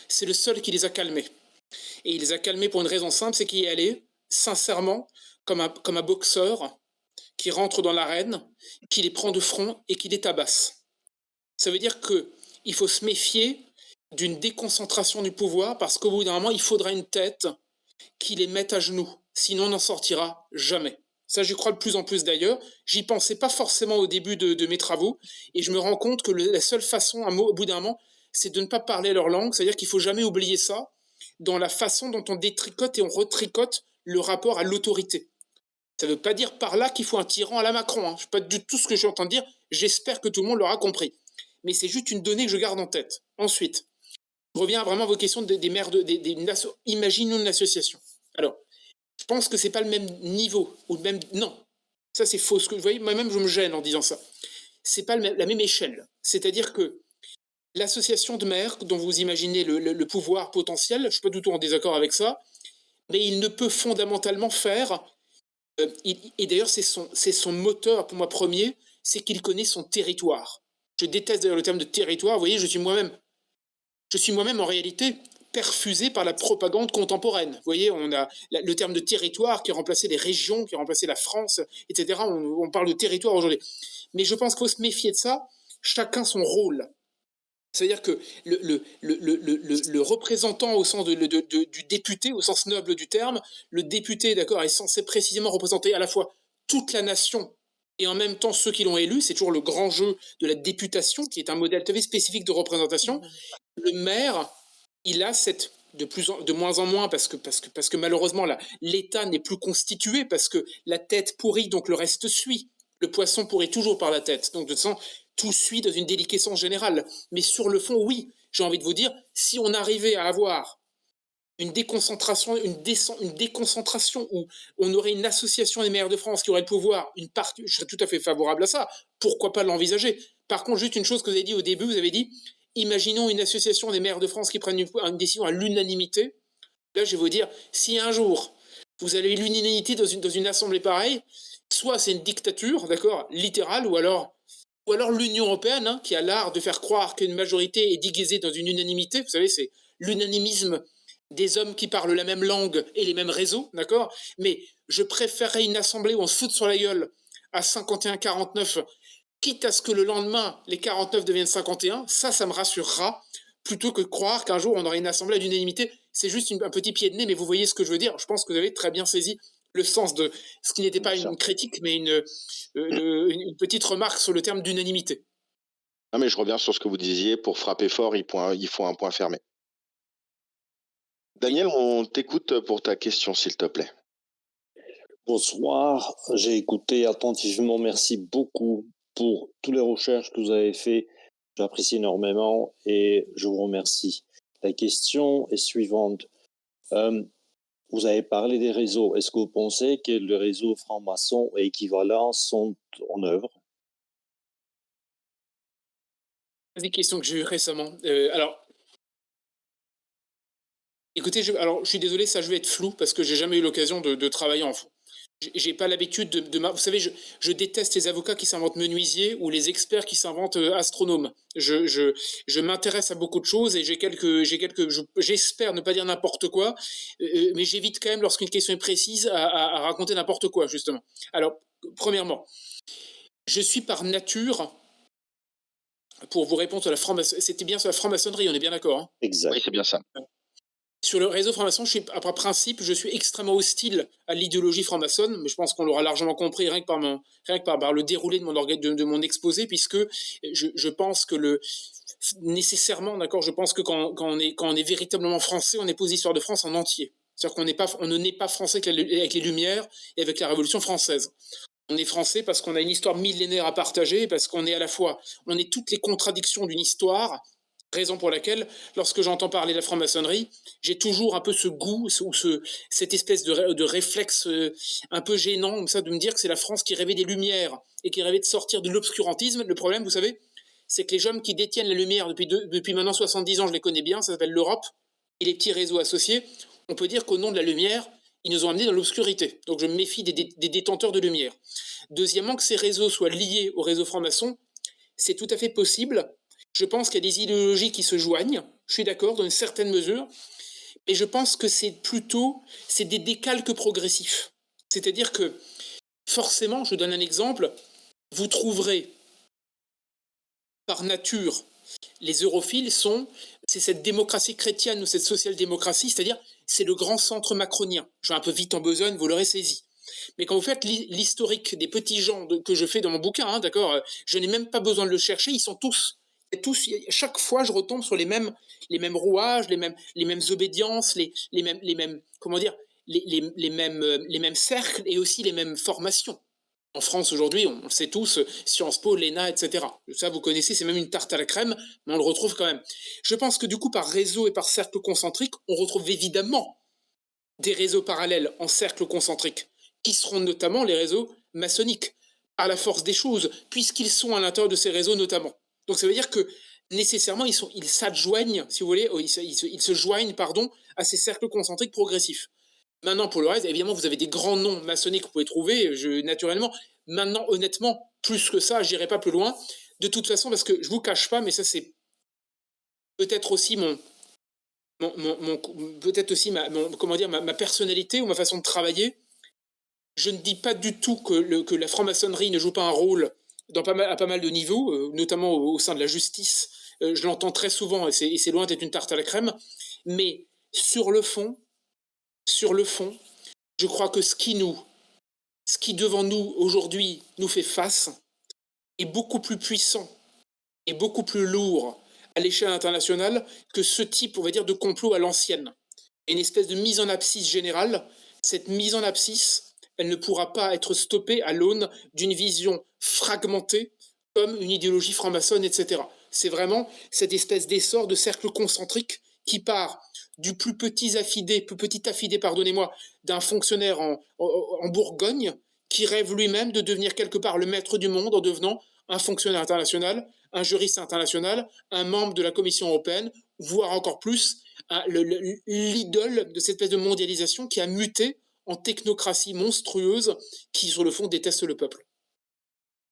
C'est le seul qui les a calmés. Et il les a calmés pour une raison simple, c'est qu'il y allait, sincèrement, comme un boxeur qui rentre dans l'arène, qui les prend de front et qui les tabasse. Ça veut dire qu'il faut se méfier d'une déconcentration du pouvoir, parce qu'au bout d'un moment, il faudra une tête qui les mette à genoux. Sinon, on n'en sortira jamais. Ça, j'y crois de plus en plus d'ailleurs. J'y pensais pas forcément au début de mes travaux, et je me rends compte que la seule façon, au bout d'un moment, c'est de ne pas parler leur langue. C'est-à-dire qu'il faut jamais oublier ça dans la façon dont on détricote et on retricote le rapport à l'autorité. Ça ne veut pas dire par là qu'il faut un tyran à la Macron. Hein. Je ne sais pas du tout ce que je suis en train de dire. J'espère que tout le monde l'aura compris. Mais c'est juste une donnée que je garde en tête. Ensuite, je reviens vraiment à vos questions des maires imaginons une association. Alors, je pense que c'est pas le même niveau ou le même. Non, ça c'est faux. Vous voyez, moi-même je me gêne en disant ça. C'est pas la même échelle. C'est-à-dire que l'association de maires dont vous imaginez le pouvoir potentiel, je suis pas du tout en désaccord avec ça, mais il ne peut fondamentalement faire. Et d'ailleurs, c'est son moteur pour moi premier, c'est qu'il connaît son territoire. Je déteste d'ailleurs le terme de territoire. Vous voyez, je suis moi-même en réalité perfusé par la propagande contemporaine. Vous voyez, on a le terme de territoire qui a remplacé les régions, qui a remplacé la France, etc. On parle de territoire aujourd'hui. Mais je pense qu'il faut se méfier de ça. Chacun son rôle. C'est-à-dire que le représentant au sens du député, au sens noble du terme, le député, d'accord, est censé précisément représenter à la fois toute la nation et en même temps ceux qui l'ont élu. C'est toujours le grand jeu de la députation, qui est un modèle très spécifique de représentation. Le maire, il a de moins en moins, parce que malheureusement l'État n'est plus constitué, parce que la tête pourrit, donc le reste suit. Le poisson pourrit toujours par la tête. Donc de toute façon, tout suit dans une déliquescence générale. Mais sur le fond, oui, j'ai envie de vous dire, si on arrivait à avoir une déconcentration où on aurait une association des maires de France qui aurait le pouvoir, je serais tout à fait favorable à ça. Pourquoi pas l'envisager? Par contre, juste une chose que vous avez dit au début, vous avez dit, imaginons une association des maires de France qui prennent une décision à l'unanimité. Là, je vais vous dire, si un jour vous avez l'unanimité dans une assemblée pareille, soit c'est une dictature, d'accord, littérale, ou alors l'Union européenne, hein, qui a l'art de faire croire qu'une majorité est déguisée dans une unanimité. Vous savez, c'est l'unanimisme des hommes qui parlent la même langue et les mêmes réseaux, d'accord. Mais je préférerais une assemblée où on se fout sur la gueule à 51-49, quitte à ce que le lendemain, les 49 deviennent 51. Ça me rassurera, plutôt que de croire qu'un jour, on aura une assemblée à l'unanimité. C'est juste un petit pied de nez, mais vous voyez ce que je veux dire. Je pense que vous avez très bien saisi le sens de ce qui n'était pas une critique, mais une petite remarque sur le terme d'unanimité. Non, mais je reviens sur ce que vous disiez. Pour frapper fort, il faut un point fermé. Daniel, on t'écoute pour ta question, s'il te plaît. Bonsoir, j'ai écouté attentivement. Merci beaucoup pour toutes les recherches que vous avez faites. J'apprécie énormément et je vous remercie. La question est suivante. Vous avez parlé des réseaux. Est-ce que vous pensez que le réseau franc-maçon et équivalent sont en œuvre? C'est des questions que j'ai eues récemment. Alors, écoutez, je suis désolé, ça je vais être flou parce que j'ai jamais eu l'occasion de travailler en fond. J'ai pas l'habitude vous savez, je déteste les avocats qui s'inventent menuisiers ou les experts qui s'inventent astronomes. Je m'intéresse à beaucoup de choses et j'espère ne pas dire n'importe quoi, mais j'évite quand même, lorsqu'une question est précise, à raconter n'importe quoi, justement. Alors, premièrement, je suis par nature, pour vous répondre sur la franc-maçonnerie, c'était bien sur la franc-maçonnerie, on est bien d'accord, hein? Exact. Oui, c'est bien ça. Sur le réseau franc-maçon, par principe, je suis extrêmement hostile à l'idéologie franc-maçonne, mais je pense qu'on l'aura largement compris rien que par le déroulé de mon exposé, puisque je pense que nécessairement, d'accord, je pense que quand on est véritablement français, on est pour l'histoire de France en entier. C'est-à-dire on ne naît pas français avec les Lumières et avec la Révolution française. On est français parce qu'on a une histoire millénaire à partager, parce qu'on est à la fois, on est toutes les contradictions d'une histoire, raison pour laquelle, lorsque j'entends parler de la franc-maçonnerie, j'ai toujours un peu ce goût, cette espèce de réflexe un peu gênant, comme ça, de me dire que c'est la France qui rêvait des Lumières et qui rêvait de sortir de l'obscurantisme. Le problème, vous savez, c'est que les hommes qui détiennent la Lumière depuis maintenant 70 ans, je les connais bien, ça s'appelle l'Europe, et les petits réseaux associés, on peut dire qu'au nom de la Lumière, ils nous ont amenés dans l'obscurité. Donc je me méfie des détenteurs de lumière. Deuxièmement, que ces réseaux soient liés au réseau franc-maçon, c'est tout à fait possible. Je pense qu'il y a des idéologies qui se joignent, je suis d'accord, dans une certaine mesure, mais je pense que c'est des décalques progressifs. C'est-à-dire que, forcément, je donne un exemple, vous trouverez, par nature, les europhiles c'est cette démocratie chrétienne ou cette social-démocratie, c'est-à-dire c'est le grand centre macronien. Je vais un peu vite en besogne, vous l'aurez saisi. Mais quand vous faites l'historique des petits gens que je fais dans mon bouquin, d'accord, je n'ai même pas besoin de le chercher, ils sont tous, chaque fois je retombe sur les mêmes rouages, les mêmes obédiences, les mêmes, comment dire, les mêmes cercles et aussi les mêmes formations. En France aujourd'hui, on le sait tous, Sciences Po, l'ENA, etc. Ça, vous connaissez, c'est même une tarte à la crème, mais on le retrouve quand même. Je pense que du coup, par réseau et par cercle concentrique, on retrouve évidemment des réseaux parallèles en cercle concentrique, qui seront notamment les réseaux maçonniques, à la force des choses, puisqu'ils sont à l'intérieur de ces réseaux notamment. Donc ça veut dire que nécessairement, ils s'adjoignent, si vous voulez, ils se joignent, pardon, à ces cercles concentriques progressifs. Maintenant, pour le reste, évidemment, vous avez des grands noms maçonniques que vous pouvez trouver, naturellement. Maintenant, honnêtement, plus que ça, j'irai pas plus loin. De toute façon, parce que je vous cache pas, mais ça c'est peut-être aussi peut-être aussi ma personnalité ou ma façon de travailler. Je ne dis pas du tout que la franc-maçonnerie ne joue pas un rôle à pas mal de niveaux, notamment au sein de la justice. Je l'entends très souvent et c'est loin d'être une tarte à la crème. Mais sur le fond, je crois que ce qui devant nous aujourd'hui nous fait face est beaucoup plus puissant et beaucoup plus lourd à l'échelle internationale que ce type, on va dire, de complot à l'ancienne. Une espèce de mise en abscisse générale. Cette mise en abscisse, elle ne pourra pas être stoppée à l'aune d'une vision fragmentée comme une idéologie franc-maçonne, etc. C'est vraiment cette espèce d'essor de cercle concentrique qui part du plus petit affidé, pardonnez-moi, d'un fonctionnaire en Bourgogne qui rêve lui-même de devenir quelque part le maître du monde en devenant un fonctionnaire international, un juriste international, un membre de la Commission européenne, voire encore plus, l'idole de cette espèce de mondialisation qui a muté en technocratie monstrueuse qui, sur le fond, déteste le peuple.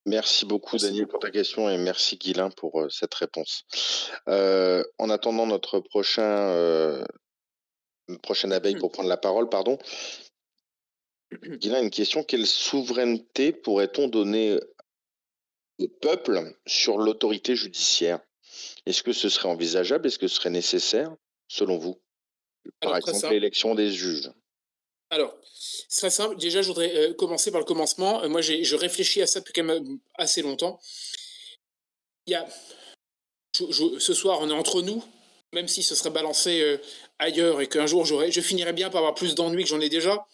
Merci beaucoup, Daniel, pour ta question et merci, Guilain, pour cette réponse. En attendant notre prochaine abeille pour prendre la parole, pardon. Guilain, une question. Quelle souveraineté pourrait-on donner au peuple sur l'autorité judiciaire? Est-ce que ce serait envisageable? Est-ce que ce serait nécessaire, selon vous? Par exemple, l'élection des juges. Alors, c'est très simple. Déjà, je voudrais commencer par le commencement. Moi, je réfléchis à ça depuis quand même assez longtemps. Ce soir, on est entre nous, même si ce serait balancé ailleurs et qu'un jour, je finirais bien par avoir plus d'ennuis que j'en ai déjà.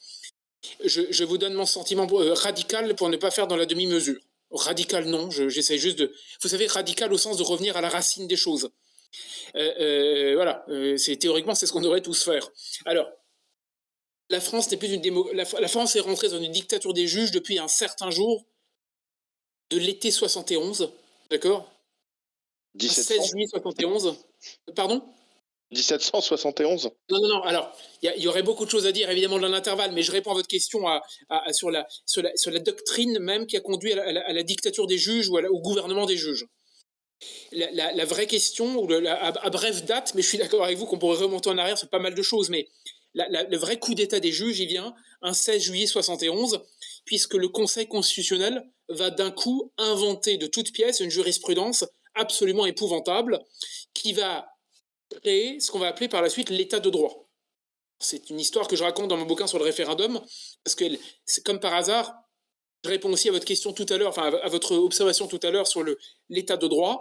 Je vous donne mon sentiment radical pour ne pas faire dans la demi-mesure. Radical, non. J'essaie juste de... Vous savez, radical au sens de revenir à la racine des choses. Voilà. Théoriquement, c'est ce qu'on devrait tous faire. Alors, la France n'est plus la France est rentrée dans une dictature des juges depuis un certain jour de l'été 71, d'accord? 16 juillet 71. Pardon? 1771? Non. Alors, il y aurait beaucoup de choses à dire, évidemment, dans l'intervalle, mais je réponds à votre question sur la doctrine même qui a conduit à la dictature des juges ou au gouvernement des juges. La vraie question, à brève date, mais je suis d'accord avec vous qu'on pourrait remonter en arrière sur pas mal de choses, mais le vrai coup d'état des juges, il vient un 16 juillet 71, puisque le Conseil constitutionnel va d'un coup inventer de toutes pièces une jurisprudence absolument épouvantable qui va créer ce qu'on va appeler par la suite l'état de droit. C'est une histoire que je raconte dans mon bouquin sur le référendum, parce que c'est comme par hasard, je réponds aussi à votre question tout à l'heure, enfin à votre observation tout à l'heure sur l'état de droit.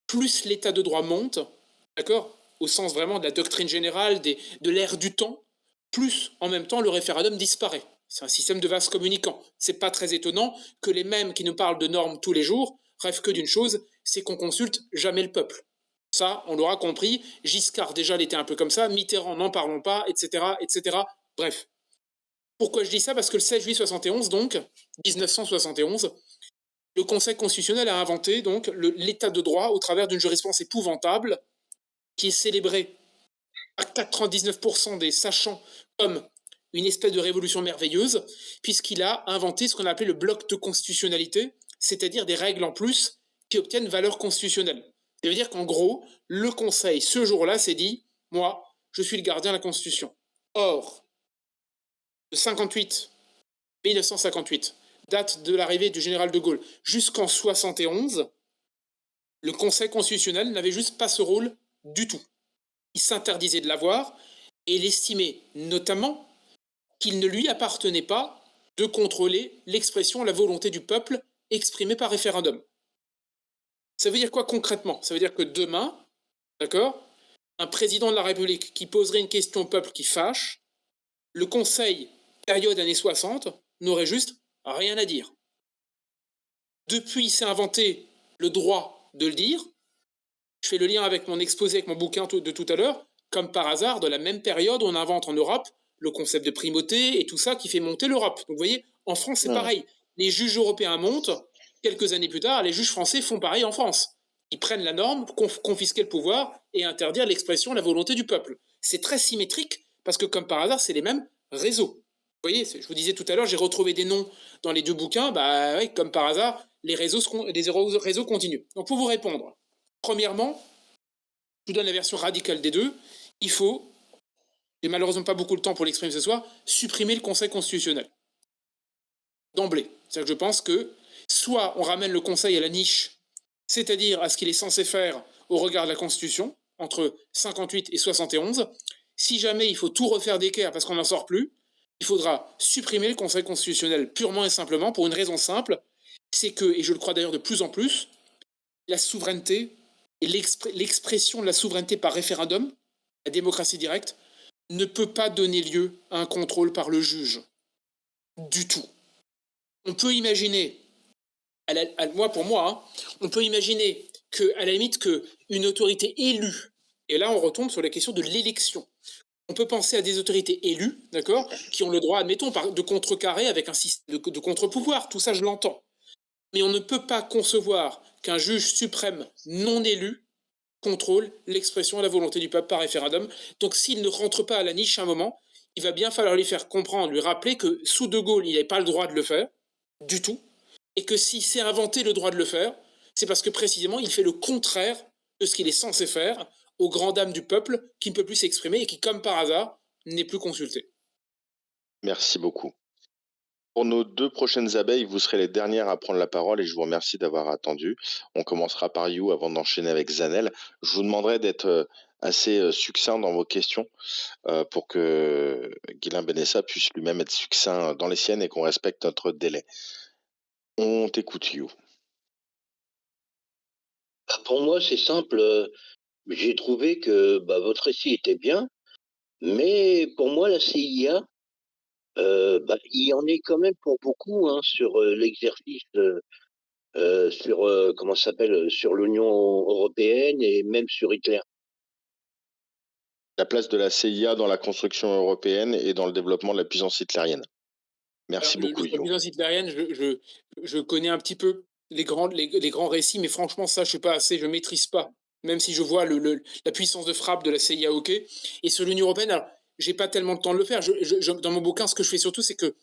Plus l'état de droit monte, d'accord, au sens vraiment de la doctrine générale, de l'ère du temps, plus en même temps le référendum disparaît. C'est un système de vase communicant. C'est pas très étonnant que les mêmes qui nous parlent de normes tous les jours rêvent que d'une chose, c'est qu'on consulte jamais le peuple. Ça, on l'aura compris. Giscard, déjà, il était un peu comme ça. Mitterrand, n'en parlons pas, etc., etc. Bref. Pourquoi je dis ça? Parce que le 16 juillet 71, donc, 1971, le Conseil constitutionnel a inventé donc l'état de droit au travers d'une jurisprudence épouvantable qui est célébrée à 99% des sachants comme une espèce de révolution merveilleuse, puisqu'il a inventé ce qu'on a appelé le bloc de constitutionnalité, c'est-à-dire des règles en plus qui obtiennent valeur constitutionnelle. Ça veut dire qu'en gros, le Conseil, ce jour-là, s'est dit, moi, je suis le gardien de la Constitution. Or, de 1958, date de l'arrivée du général de Gaulle, jusqu'en 71, le Conseil constitutionnel n'avait juste pas ce rôle du tout. Il s'interdisait de l'avoir et il estimait notamment qu'il ne lui appartenait pas de contrôler l'expression, la volonté du peuple exprimée par référendum. Ça veut dire quoi concrètement? Ça veut dire que demain, d'accord, un président de la République qui poserait une question au peuple qui fâche, le Conseil, période années 60, n'aurait juste rien à dire. Depuis, il s'est inventé le droit de le dire. Je fais le lien avec mon exposé, avec mon bouquin de tout à l'heure. Comme par hasard, de la même période, on invente en Europe le concept de primauté et tout ça qui fait monter l'Europe. Donc vous voyez, en France, c'est pareil. Les juges européens montent. Quelques années plus tard, les juges français font pareil en France. Ils prennent la norme, confisquer le pouvoir et interdire l'expression, la volonté du peuple. C'est très symétrique parce que, comme par hasard, c'est les mêmes réseaux. Vous voyez, je vous disais tout à l'heure, j'ai retrouvé des noms dans les deux bouquins. Bah ouais, comme par hasard, les réseaux continuent. Donc pour vous répondre, premièrement, je vous donne la version radicale des deux. Il faut, j'ai malheureusement pas beaucoup de temps pour l'exprimer ce soir, supprimer le Conseil constitutionnel. D'emblée. C'est-à-dire que je pense que soit on ramène le Conseil à la niche, c'est-à-dire à ce qu'il est censé faire au regard de la Constitution, entre 58 et 71. Si jamais il faut tout refaire d'équerre parce qu'on n'en sort plus, il faudra supprimer le Conseil constitutionnel purement et simplement pour une raison simple, c'est que, et je le crois d'ailleurs de plus en plus, la souveraineté et l'expression de la souveraineté par référendum, la démocratie directe, ne peut pas donner lieu à un contrôle par le juge. Du tout. On peut imaginer, pour moi, on peut imaginer qu'à la limite qu'une autorité élue, et là on retombe sur la question de l'élection, on peut penser à des autorités élues, d'accord, qui ont le droit, admettons, de contrecarrer avec un système de contre-pouvoir, tout ça je l'entends. Mais on ne peut pas concevoir qu'un juge suprême non élu contrôle l'expression et la volonté du peuple par référendum. Donc s'il ne rentre pas à la niche à un moment, il va bien falloir lui faire comprendre, lui rappeler que sous De Gaulle, il n'avait pas le droit de le faire, du tout, et que s'il s'est inventé le droit de le faire, c'est parce que précisément il fait le contraire de ce qu'il est censé faire aux grandes dames du peuple qui ne peut plus s'exprimer et qui, comme par hasard, n'est plus consulté. Merci beaucoup. Pour nos 2 prochaines abeilles, vous serez les dernières à prendre la parole et je vous remercie d'avoir attendu. On commencera par You avant d'enchaîner avec Zanel. Je vous demanderai d'être assez succinct dans vos questions pour que Guilain Benessa puisse lui-même être succinct dans les siennes et qu'on respecte notre délai. On t'écoute, You. Pour moi, c'est simple. J'ai trouvé que votre récit était bien, mais pour moi, la CIA, il y en est quand même pour beaucoup sur l'exercice, sur comment ça s'appelle, sur l'Union européenne et même sur Hitler. La place de la CIA dans la construction européenne et dans le développement de la puissance hitlérienne. Merci beaucoup, La You. puissance hitlérienne, je connais un petit peu les grands récits, mais franchement, ça, je ne suis pas assez, je ne maîtrise pas. Même si je vois la puissance de frappe de la CIA, ok. Et sur l'Union européenne, alors, j'ai pas tellement le temps de le faire. Dans mon bouquin, ce que je fais surtout, c'est que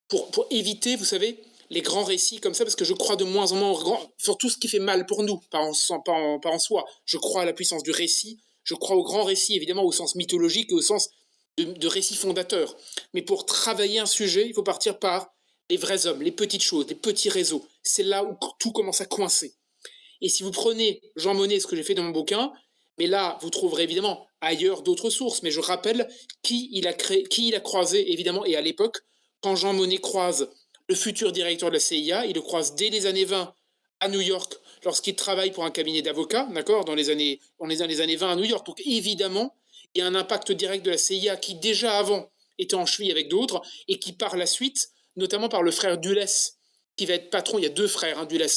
pour éviter, vous savez, les grands récits comme ça, parce que je crois de moins en moins sur tout ce qui fait mal pour nous, pas en soi. Je crois à la puissance du récit, je crois au grand récit, évidemment, au sens mythologique et au sens de récit fondateur. Mais pour travailler un sujet, il faut partir par les vrais hommes, les petites choses, les petits réseaux. C'est là où tout commence à coincer. Et si vous prenez Jean Monnet, ce que j'ai fait dans mon bouquin, mais là, vous trouverez évidemment ailleurs d'autres sources, mais je rappelle qui il a croisé, évidemment, et à l'époque, quand Jean Monnet croise le futur directeur de la CIA, il le croise dès les années 20 à New York, lorsqu'il travaille pour un cabinet d'avocats, d'accord, on est dans les années 20 à New York. Donc évidemment, il y a un impact direct de la CIA qui déjà avant était en cheville avec d'autres et qui par la suite, notamment par le frère Dulles, qui va être patron, il y a deux frères, hein, Dulles,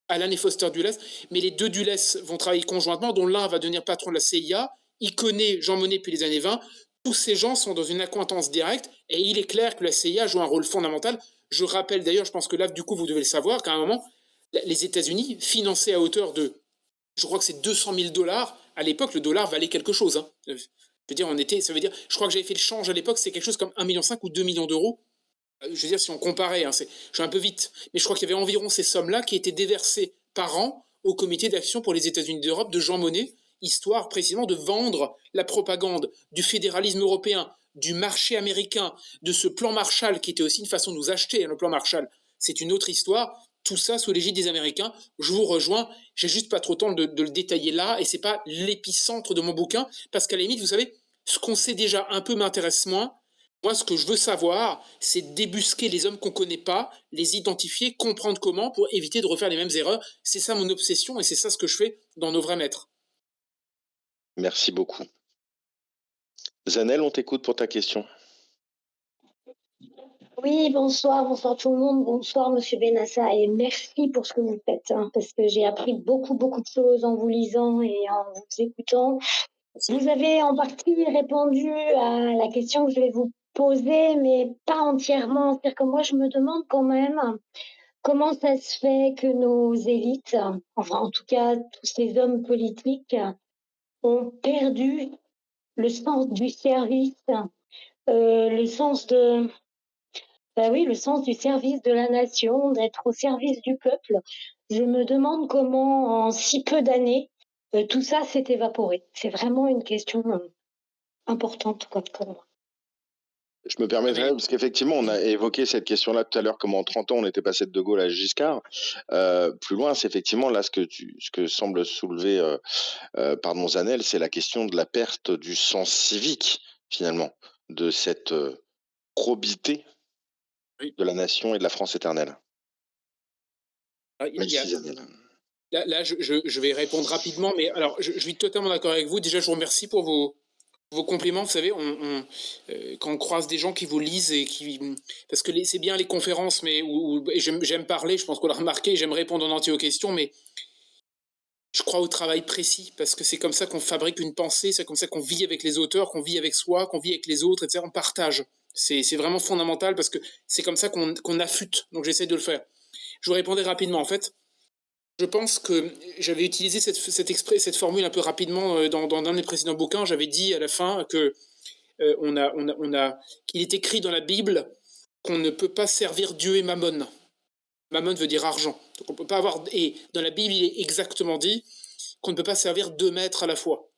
Alan et Foster Dulles, mais les deux Dulles vont travailler conjointement, dont l'un va devenir patron de la CIA, il connaît Jean Monnet depuis les années 20, tous ces gens sont dans une acquaintance directe, et il est clair que la CIA joue un rôle fondamental. Je rappelle d'ailleurs, je pense que là, du coup, vous devez le savoir, qu'à un moment, les États-Unis finançaient à hauteur de, je crois que c'est 200 000 dollars. À l'époque, le dollar valait quelque chose. Hein. Je veux dire, ça veut dire, je crois que j'avais fait le change à l'époque, c'est quelque chose comme 1,5 million ou 2 millions d'euros. Je veux dire, si on comparait, hein, je suis un peu vite, mais je crois qu'il y avait environ ces sommes-là qui étaient déversées par an au comité d'action pour les États-Unis d'Europe de Jean Monnet, histoire précisément de vendre la propagande du fédéralisme européen, du marché américain, de ce plan Marshall qui était aussi une façon de nous acheter, hein, le plan Marshall. C'est une autre histoire. Tout ça sous l'égide des Américains. Je vous rejoins. J'ai juste pas trop le temps de le détailler là, et c'est pas l'épicentre de mon bouquin, parce qu'à la limite, vous savez, ce qu'on sait déjà un peu m'intéresse moins. Moi, ce que je veux savoir, c'est débusquer les hommes qu'on ne connaît pas, les identifier, comprendre comment pour éviter de refaire les mêmes erreurs. C'est ça mon obsession et c'est ça ce que je fais dans Nos Vrais Maîtres. Merci beaucoup. Zanel, on t'écoute pour ta question. Oui, bonsoir tout le monde, bonsoir Monsieur Benassa et merci pour ce que vous faites, hein, parce que j'ai appris beaucoup de choses en vous lisant et en vous écoutant. Vous avez en partie répondu à la question que je vais vous poser, mais pas entièrement. C'est-à-dire que moi, je me demande quand même comment ça se fait que nos élites, enfin en tout cas tous ces hommes politiques, ont perdu le sens du service, le sens de... Ben oui, le sens du service de la nation, d'être au service du peuple. Je me demande comment, en si peu d'années, tout ça s'est évaporé. C'est vraiment une question importante pour moi. Je me permettrais, parce qu'effectivement, on a évoqué cette question-là tout à l'heure, comment en 30 ans on était passé de De Gaulle à Giscard. Plus loin, c'est effectivement là ce que semble soulever pardon, Zanel, c'est la question de la perte du sens civique, finalement, de cette probité de la nation et de la France éternelle. Là, je vais répondre rapidement, mais alors je suis totalement d'accord avec vous. Déjà, je vous remercie pour vos compliments. Vous savez, quand on croise des gens qui vous lisent et parce que c'est bien les conférences, mais j'aime parler, je pense qu'on l'a remarqué, j'aime répondre en entier aux questions, mais je crois au travail précis, parce que c'est comme ça qu'on fabrique une pensée, c'est comme ça qu'on vit avec les auteurs, qu'on vit avec soi, qu'on vit avec les autres, etc. On partage. C'est vraiment fondamental, parce que c'est comme ça qu'on affûte. Donc j'essaie de le faire. Je vous répondrai rapidement. En fait, je pense que j'avais utilisé cette formule un peu rapidement dans un des précédents bouquins. J'avais dit à la fin que qu'il est écrit dans la Bible qu'on ne peut pas servir Dieu et Mammon. Mammon veut dire argent. Donc on peut pas avoir. Et dans la Bible, il est exactement dit qu'on ne peut pas servir 2 maîtres à la fois.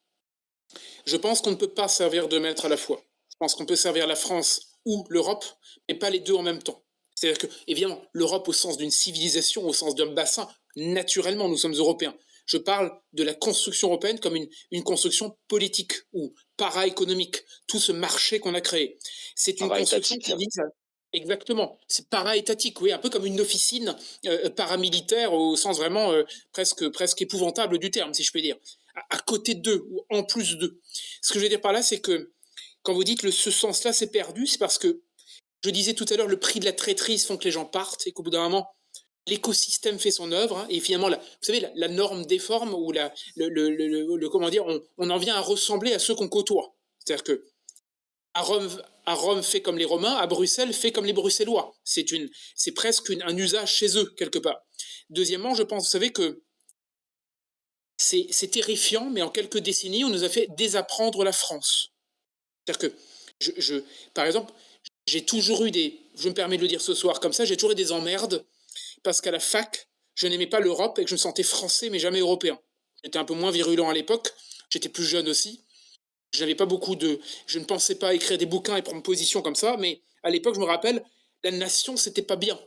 Je pense qu'on ne peut pas servir 2 maîtres à la fois. Je pense qu'on peut servir la France ou l'Europe, mais pas les deux en même temps. C'est-à-dire que, évidemment, l'Europe au sens d'une civilisation, au sens d'un bassin, naturellement, nous sommes européens. Je parle de la construction européenne comme une construction politique ou para-économique, tout ce marché qu'on a créé. C'est une construction qui vise exactement, c'est para-étatique, oui, un peu comme une officine paramilitaire au sens vraiment presque épouvantable du terme, si je peux dire, à côté d'eux ou en plus d'eux. Ce que je veux dire par là, c'est que quand vous dites que ce sens-là s'est perdu, c'est parce que, je disais tout à l'heure, le prix de la traîtrise font que les gens partent et qu'au bout d'un moment, l'écosystème fait son œuvre, hein, et finalement, vous savez, la norme déforme ou comment dire, on en vient à ressembler à ceux qu'on côtoie. C'est-à-dire que à Rome fait comme les Romains, à Bruxelles fait comme les Bruxellois. C'est presque un usage chez eux, quelque part. Deuxièmement, je pense, vous savez que c'est terrifiant, mais en quelques décennies, on nous a fait désapprendre la France. C'est-à-dire que, par exemple, j'ai toujours eu je me permets de le dire ce soir comme ça, j'ai toujours eu des emmerdes, parce qu'à la fac, je n'aimais pas l'Europe et que je me sentais français, mais jamais européen. J'étais un peu moins virulent à l'époque, j'étais plus jeune aussi. Je ne pensais pas écrire des bouquins et prendre position comme ça, mais à l'époque, je me rappelle, la nation, c'était pas bien.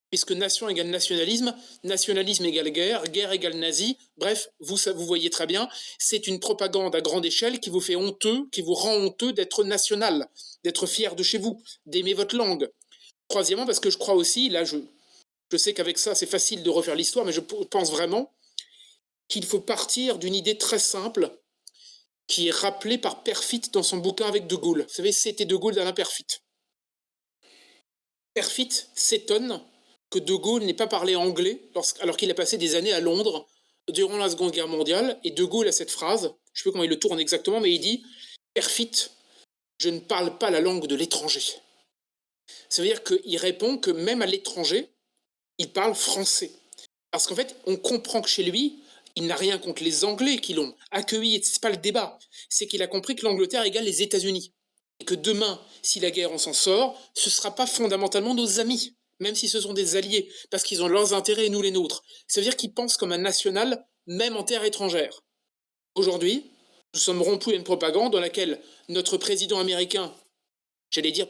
puisque nation égale nationalisme, nationalisme égale guerre, guerre égale nazi. Bref, vous voyez très bien, c'est une propagande à grande échelle qui vous fait honteux, qui vous rend honteux d'être national, d'être fier de chez vous, d'aimer votre langue. Troisièmement, parce que je crois aussi, là je sais qu'avec ça c'est facile de refaire l'histoire, mais je pense vraiment qu'il faut partir d'une idée très simple qui est rappelée par Perfit dans son bouquin avec De Gaulle. Vous savez, c'était De Gaulle d'Alain Perfit. Perfit s'étonne que De Gaulle n'ait pas parlé anglais alors qu'il a passé des années à Londres durant la Seconde Guerre mondiale. Et De Gaulle a cette phrase, je ne sais pas comment il le tourne exactement, mais il dit « Perfit, je ne parle pas la langue de l'étranger ». Ça veut dire qu'il répond que même à l'étranger, il parle français. Parce qu'en fait, on comprend que chez lui, il n'a rien contre les Anglais qui l'ont accueilli, c'est pas le débat. C'est qu'il a compris que l'Angleterre égale les États-Unis. Et que demain, si la guerre on s'en sort, ce ne sera pas fondamentalement nos amis, même si ce sont des alliés, parce qu'ils ont leurs intérêts et nous les nôtres. Ça veut dire qu'ils pensent comme un national, même en terre étrangère. Aujourd'hui, nous sommes rompus à une propagande dans laquelle notre président américain, j'ai dit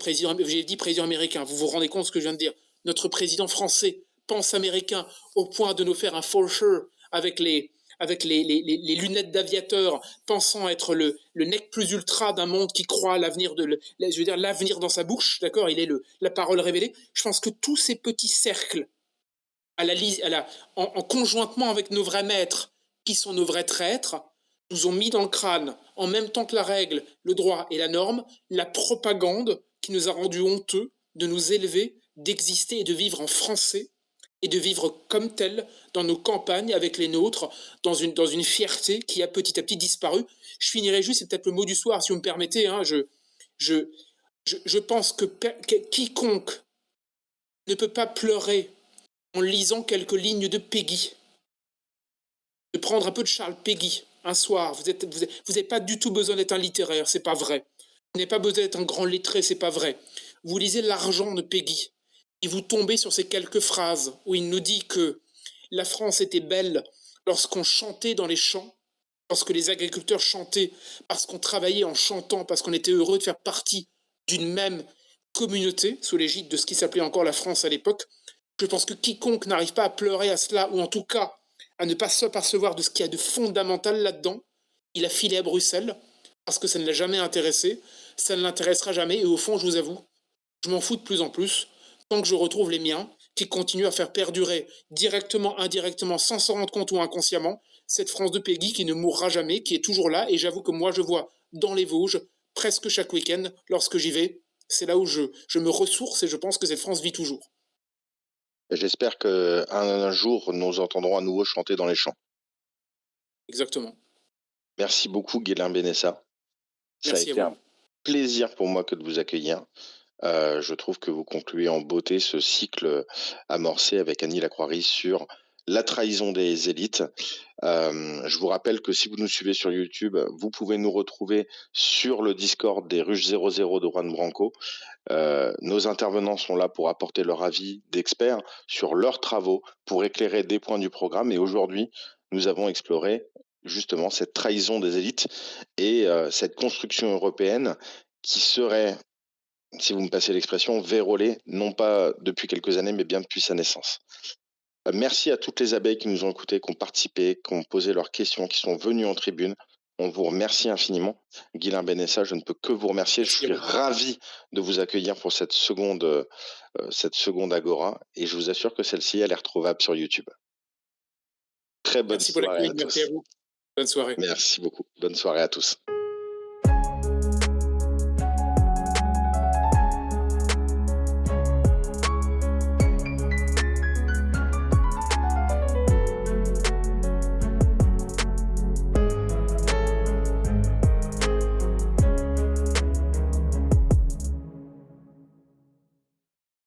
président américain, vous vous rendez compte de ce que je viens de dire, notre président français pense américain au point de nous faire un for sure avec les lunettes d'aviateur, pensant être le nec plus ultra d'un monde qui croit l'avenir l'avenir dans sa bouche, d'accord, il est la parole révélée. Je pense que tous ces petits cercles, en conjointement avec nos vrais maîtres, qui sont nos vrais traîtres, nous ont mis dans le crâne, en même temps que la règle, le droit et la norme, la propagande qui nous a rendus honteux de nous élever, d'exister et de vivre en français, et de vivre comme tel dans nos campagnes avec les nôtres, dans une fierté qui a petit à petit disparu. Je finirai juste, c'est peut-être le mot du soir, si vous me permettez, hein, je pense que quiconque ne peut pas pleurer en lisant quelques lignes de Péguy, de prendre un peu de Charles Péguy un soir, vous n'avez pas du tout besoin d'être un littéraire, c'est pas vrai. Vous n'avez pas besoin d'être un grand lettré, c'est pas vrai. Vous lisez L'argent de Péguy, et vous tombez sur ces quelques phrases où il nous dit que la France était belle lorsqu'on chantait dans les champs, lorsque les agriculteurs chantaient, parce qu'on travaillait en chantant, parce qu'on était heureux de faire partie d'une même communauté, sous l'égide de ce qui s'appelait encore la France à l'époque. Je pense que quiconque n'arrive pas à pleurer à cela, ou en tout cas à ne pas s'apercevoir de ce qu'il y a de fondamental là-dedans, il a filé à Bruxelles, parce que ça ne l'a jamais intéressé, ça ne l'intéressera jamais, et au fond, je vous avoue, je m'en fous de plus en plus, tant que je retrouve les miens, qui continuent à faire perdurer, directement, indirectement, sans s'en rendre compte ou inconsciemment, cette France de Péguy qui ne mourra jamais, qui est toujours là, et j'avoue que moi je vois dans les Vosges, presque chaque week-end, lorsque j'y vais, c'est là où je me ressource, et je pense que cette France vit toujours. J'espère qu'un jour, nous entendrons à nouveau chanter dans les champs. Exactement. Merci beaucoup, Guilain Benessa. Ça a Merci été à un vous. plaisir pour moi que de vous accueillir. Je trouve que vous concluez en beauté ce cycle amorcé avec Annie Lacroix sur la trahison des élites. Je vous rappelle que si vous nous suivez sur YouTube, vous pouvez nous retrouver sur le Discord des Ruches 00 de Juan Branco. Nos intervenants sont là pour apporter leur avis d'experts sur leurs travaux, pour éclairer des points du programme. Et aujourd'hui, nous avons exploré justement cette trahison des élites et cette construction européenne qui serait, si vous me passez l'expression, vérolée, non pas depuis quelques années, mais bien depuis sa naissance. Merci à toutes les abeilles qui nous ont écoutés, qui ont participé, qui ont posé leurs questions, qui sont venues en tribune. On vous remercie infiniment. Guilain Benessa, je ne peux que vous remercier. Merci je suis à vous. ravi de vous accueillir pour cette seconde agora et je vous assure que celle-ci, elle est retrouvable sur YouTube. Très bonne Merci pour soirée l'accueil, à merci tous. à vous. Bonne soirée. Merci beaucoup. Bonne soirée à tous.